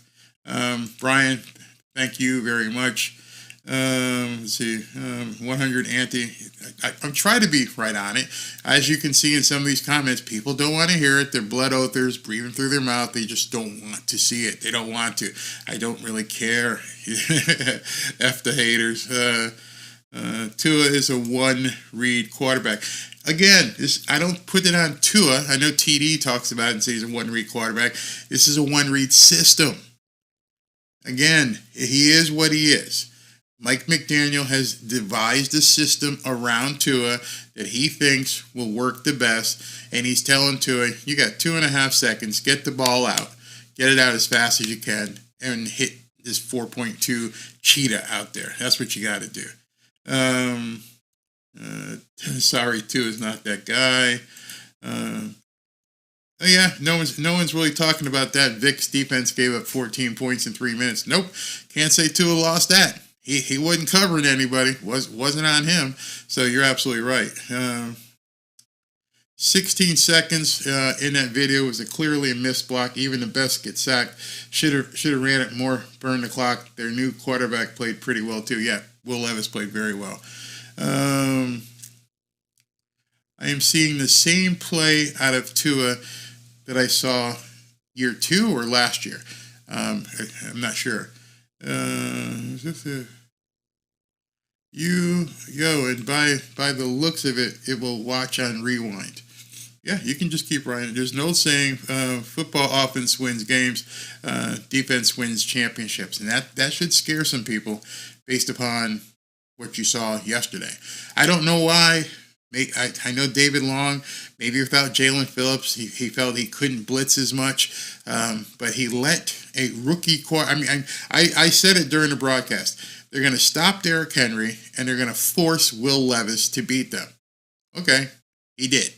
Brian, thank you very much. Let's see, 100 anti. I'm trying to be right on it. As you can see in some of these comments, people don't want to hear it. They're blood oathers, breathing through their mouth. They just don't want to see it. They don't want to. I don't really care. F the haters. Tua is a one-read quarterback. Again, I don't put it on Tua. I know TD talks about it and says he's a one-read quarterback. This is a one-read system. Again, he is what he is. Mike McDaniel has devised a system around Tua that he thinks will work the best, and he's telling Tua, you got 2.5 seconds, get the ball out, get it out as fast as you can, and hit this 4.2 cheetah out there. That's what you got to do. Sorry, Tua is not that guy. Oh yeah, no one's really talking about that. Vic's defense gave up 14 points in 3 minutes. Nope, can't say Tua lost that. He wasn't covering anybody. Wasn't on him. So you're absolutely right. 16 seconds in that video was clearly a missed block. Even the best get sacked. Should have ran it more, burned the clock. Their new quarterback played pretty well too. Yeah, Will Levis played very well. I am seeing the same play out of Tua that I saw year 2 or last year. I'm not sure. And by the looks of it, it will watch on rewind. Yeah, you can just keep writing. There's no saying football offense wins games, defense wins championships, and that should scare some people based upon what you saw yesterday. I don't know why. I know David Long, maybe without Jalen Phillips, he felt he couldn't blitz as much, but he let a rookie quarterback. I said it during the broadcast. They're going to stop Derrick Henry, and they're going to force Will Levis to beat them. Okay, he did.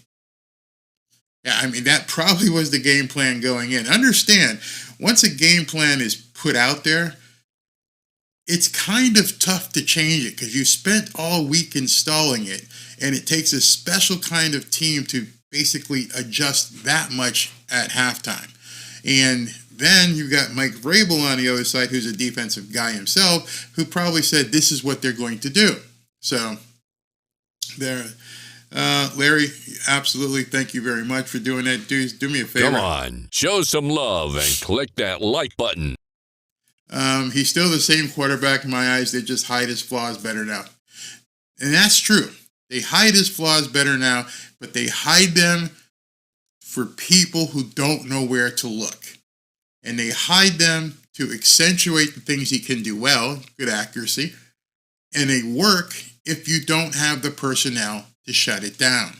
Yeah, that probably was the game plan going in. Understand, once a game plan is put out there, it's kind of tough to change it because you spent all week installing it, and it takes a special kind of team to basically adjust that much at halftime. And then you've got Mike Vrabel on the other side, who's a defensive guy himself, who probably said this is what they're going to do. So there. Larry, absolutely. Thank you very much for doing that. Do me a favor. Come on, show some love and click that like button. He's still the same quarterback in my eyes. They just hide his flaws better now. And that's true. They hide his flaws better now, but they hide them for people who don't know where to look. And they hide them to accentuate the things he can do well, good accuracy. And they work if you don't have the personnel to shut it down.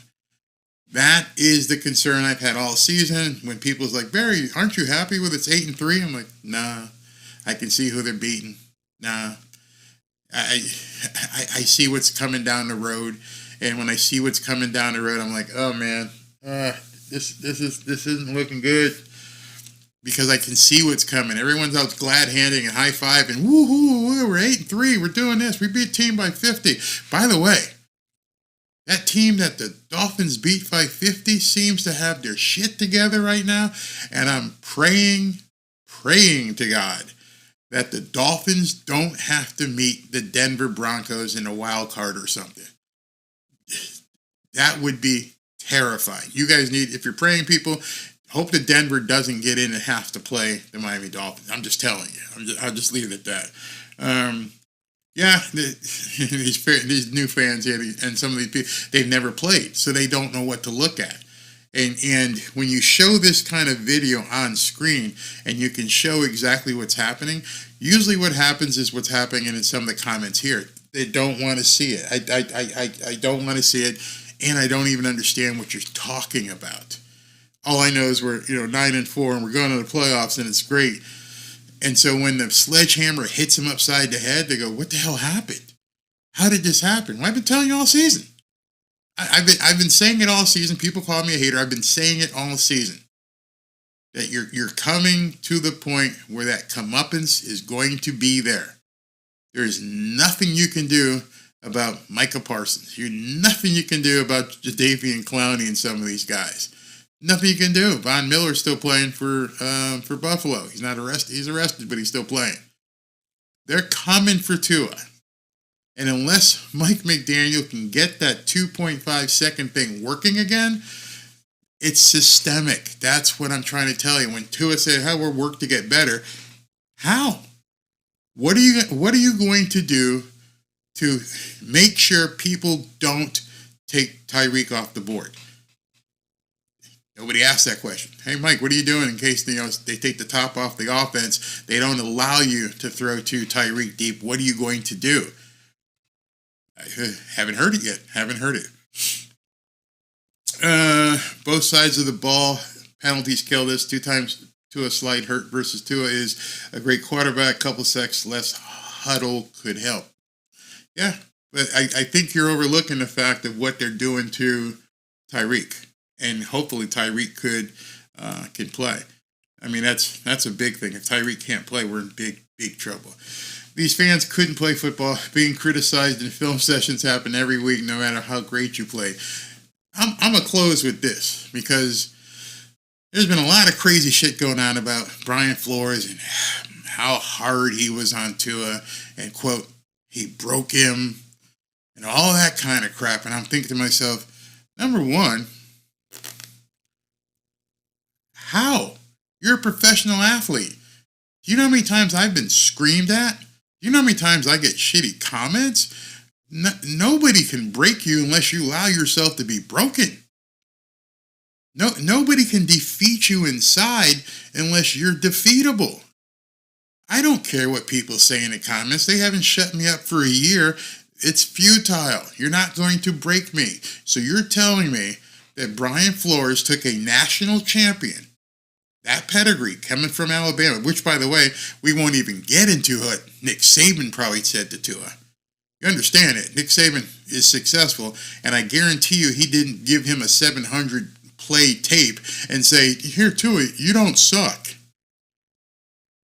That is the concern I've had all season. When people's like, Barry, aren't you happy with it's 8-3? I'm like, nah. I can see who they're beating. Nah. I see what's coming down the road, and when I see what's coming down the road, I'm like, oh man, this isn't looking good, because I can see what's coming. Everyone's out glad handing and high fiving. Woohoo! We're 8-3. We're doing this. We beat a team by 50. By the way, that team that the Dolphins beat by 50 seems to have their shit together right now, and I'm praying to God that the Dolphins don't have to meet the Denver Broncos in a wild card or something. That would be terrifying. You guys need, if you're praying, people, hope that Denver doesn't get in and have to play the Miami Dolphins. I'm just telling you. I'll just leave it at that. These new fans here, and some of these people, they've never played, so they don't know what to look at. And when you show this kind of video on screen and you can show exactly what's happening, usually what happens is what's happening in some of the comments here. They don't want to see it. I don't want to see it, and I don't even understand what you're talking about. All I know is we're 9-4 and we're going to the playoffs and it's great. And so when the sledgehammer hits them upside the head, they go, "What the hell happened? How did this happen?" Well, I've been telling you all season. I've been saying it all season. People call me a hater. I've been saying it all season. That you're coming to the point where that comeuppance is going to be there. There is nothing you can do about Micah Parsons. There's nothing you can do about Jadeveon Clowney and some of these guys. Nothing you can do. Von Miller's still playing for Buffalo. He's not arrested. He's arrested, but he's still playing. They're coming for Tua. And unless Mike McDaniel can get that 2.5 second thing working again, it's systemic. That's what I'm trying to tell you. When Tua said, "How we'll work to get better," how? What are you going to do to make sure people don't take Tyreek off the board? Nobody asked that question. Hey, Mike, what are you doing in case they take the top off the offense? They don't allow you to throw to Tyreek deep. What are you going to do? I haven't heard it yet. Haven't heard it. Both sides of the ball, penalties kill this. 2 times Tua slight hurt versus Tua is a great quarterback. Couple sacks, less huddle could help. Yeah, but I think you're overlooking the fact of what they're doing to Tyreek. And hopefully Tyreek can play. I mean, that's a big thing. If Tyreek can't play, we're in big trouble. These fans couldn't play football. Being criticized in film sessions happen every week, no matter how great you play. I'm going to close with this, because there's been a lot of crazy shit going on about Brian Flores and how hard he was on Tua and, quote, he broke him and all that kind of crap. And I'm thinking to myself, number one, how? You're a professional athlete. Do you know how many times I've been screamed at? Do you know how many times I get shitty comments? Nobody can break you unless you allow yourself to be broken. Nobody can defeat you inside unless you're defeatable. I don't care what people say in the comments. They haven't shut me up for a year. It's futile. You're not going to break me. So you're telling me that Brian Flores took a national champion, that pedigree coming from Alabama, which, by the way, we won't even get into what Nick Saban probably said to Tua. You understand it. Nick Saban is successful, and I guarantee you he didn't give him a 700 play tape and say, here, Tua, you don't suck.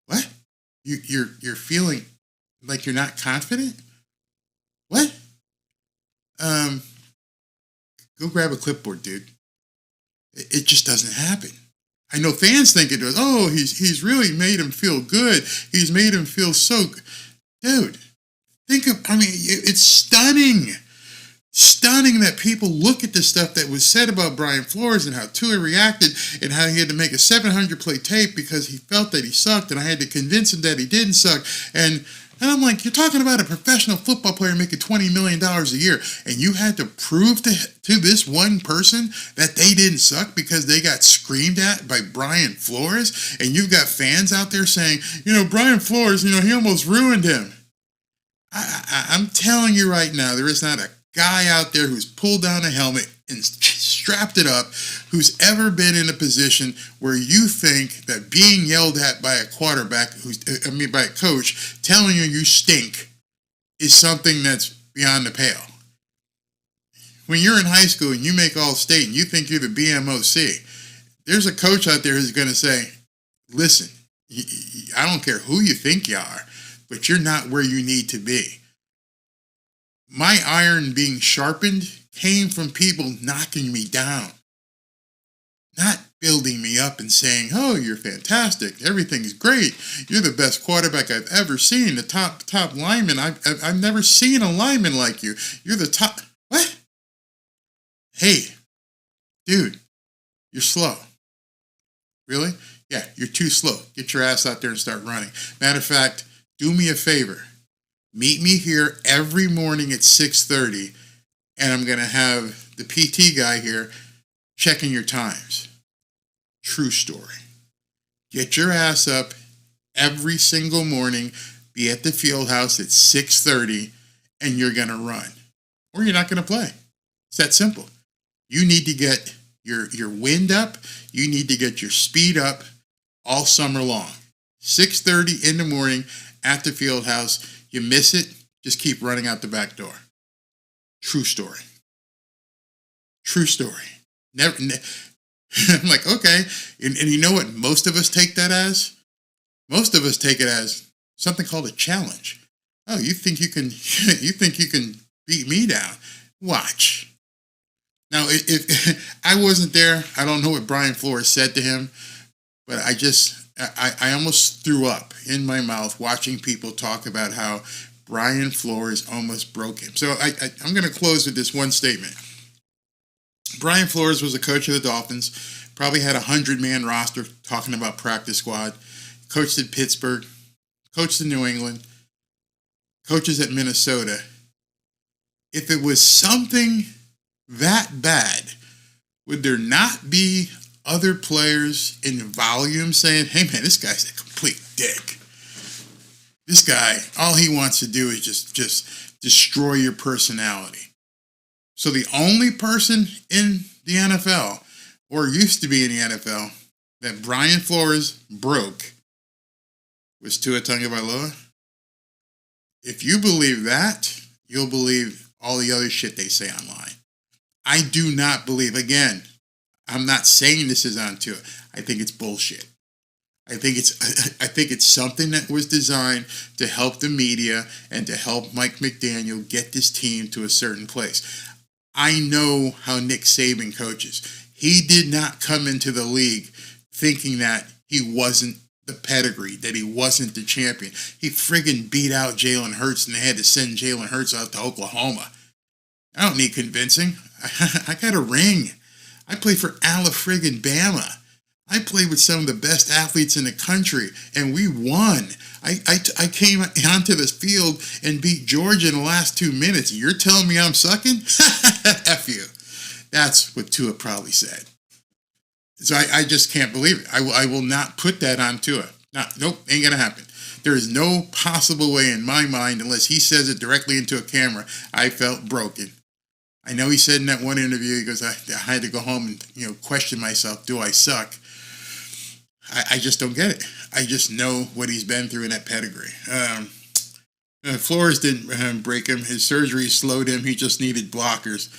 What? You're feeling like you're not confident? What? Go grab a clipboard, dude. It just doesn't happen. I know fans think it does. Oh, he's really made him feel good. He's made him feel so good. Dude, it's stunning. Stunning that people look at the stuff that was said about Brian Flores and how Tua reacted and how he had to make a 700 play tape because he felt that he sucked and I had to convince him that he didn't suck. And I'm like, you're talking about a professional football player making $20 million a year and you had to prove to this one person that they didn't suck because they got screamed at by Brian Flores, and you've got fans out there saying, Brian Flores, he almost ruined him. I'm telling you right now, there is not a guy out there who's pulled down a helmet and strapped it up who's ever been in a position where you think that being yelled at by a quarterback, by a coach, telling you stink is something that's beyond the pale. When you're in high school and you make All-State and you think you're the BMOC, there's a coach out there who's going to say, listen, I don't care who you think you are, but you're not where you need to be. My iron being sharpened came from people knocking me down, not building me up and saying, oh, you're fantastic. Everything's great. You're the best quarterback I've ever seen. The top lineman. I've never seen a lineman like you. You're the top. What? Hey, dude, you're slow. Really? Yeah, you're too slow. Get your ass out there and start running. Matter of fact, do me a favor. Meet me here every morning at 6:30, and I'm going to have the PT guy here checking your times. True story. Get your ass up every single morning, be at the field house at 6:30, and you're going to run. Or you're not going to play. It's that simple. You need to get your wind up. You need to get your speed up all summer long. 6:30 in the morning at the field house. You miss it, just keep running out the back door. True story. True story. I'm like, okay. And you know what most of us take that as? Most of us take it as something called a challenge. Oh, you think you can beat me down? Watch. Now, if I wasn't there, I don't know what Brian Flores said to him, but I almost threw up in my mouth watching people talk about how Brian Flores almost broke him. So I'm going to close with this one statement. Brian Flores was a coach of the Dolphins, probably had a 100-man roster talking about practice squad, coached in Pittsburgh, coached in New England, coaches at Minnesota. If it was something that bad, would there not be other players in volume saying, hey man, this guy's a complete dick. This guy, all he wants to do is just destroy your personality. So the only person in the NFL, or used to be in the NFL, that Brian Flores broke was Tua Tagovailoa. If you believe that, you'll believe all the other shit they say online. I do not believe, again, I'm not saying this is on Tua. I think it's bullshit. I think it's something that was designed to help the media and to help Mike McDaniel get this team to a certain place. I know how Nick Saban coaches. He did not come into the league thinking that he wasn't the pedigree, that he wasn't the champion. He friggin' beat out Jalen Hurts and they had to send Jalen Hurts out to Oklahoma. I don't need convincing. I got a ring. I play for Alabama. I played with some of the best athletes in the country, and we won. I came onto this field and beat Georgia in the last 2 minutes. You're telling me I'm sucking? F you. That's what Tua probably said. So I just can't believe it. I will not put that on Tua. Nope, ain't going to happen. There is no possible way in my mind, unless he says it directly into a camera. I felt broken. I know he said in that one interview, he goes, I had to go home and question myself. Do I suck? I just don't get it. I just know what he's been through in that pedigree. Flores didn't break him. His surgery slowed him. He just needed blockers.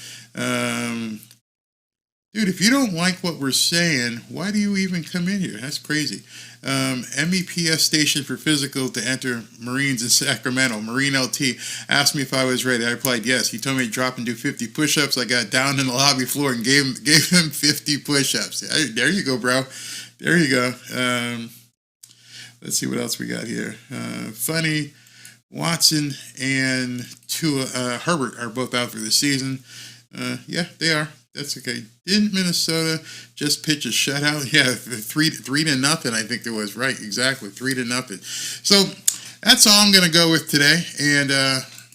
Dude, if you don't like what we're saying, why do you even come in here? That's crazy. MEPS station for physical to enter Marines in Sacramento. Marine LT asked me if I was ready. I replied yes. He told me to drop and do 50 push-ups. I got down in the lobby floor and gave him 50 push-ups. There you go, bro. There you go. Let's see what else we got here. Funny, Watson and Tua Herbert are both out for the season. Yeah, they are. That's okay. Didn't Minnesota just pitch a shutout? Yeah, 3-0, I think it was. Right, exactly, 3-0. So that's all I'm going to go with today, and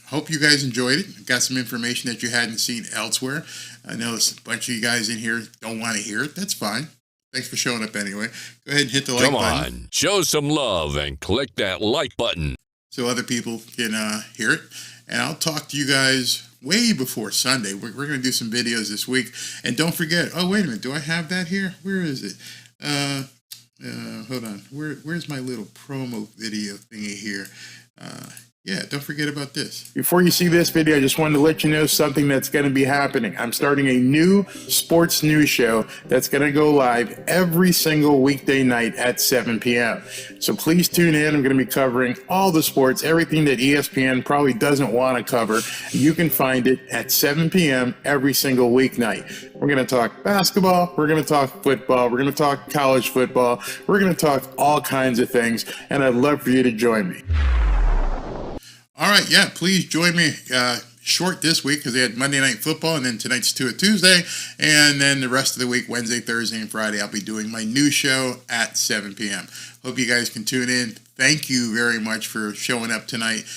hope you guys enjoyed it. Got some information that you hadn't seen elsewhere. I know there's a bunch of you guys in here don't want to hear it. That's fine. Thanks for showing up anyway. Go ahead and hit the like button. Come on, show some love and click that like button so other people can hear it. And I'll talk to you guys way before Sunday. We're going to do some videos this week. And don't forget, oh, wait a minute. Do I have that here? Where is it? Hold on. Where's my little promo video thingy here? Yeah, don't forget about this. Before you see this video, I just wanted to let you know something that's going to be happening. I'm starting a new sports news show that's going to go live every single weekday night at 7 p.m. So please tune in. I'm going to be covering all the sports, everything that ESPN probably doesn't want to cover. You can find it at 7 p.m. every single weeknight. We're going to talk basketball. We're going to talk football. We're going to talk college football. We're going to talk all kinds of things, and I'd love for you to join me. All right, yeah, please join me short this week because they had Monday Night Football, and then tonight's Tuesday, and then the rest of the week, Wednesday, Thursday, and Friday, I'll be doing my new show at 7 p.m. Hope you guys can tune in. Thank you very much for showing up tonight.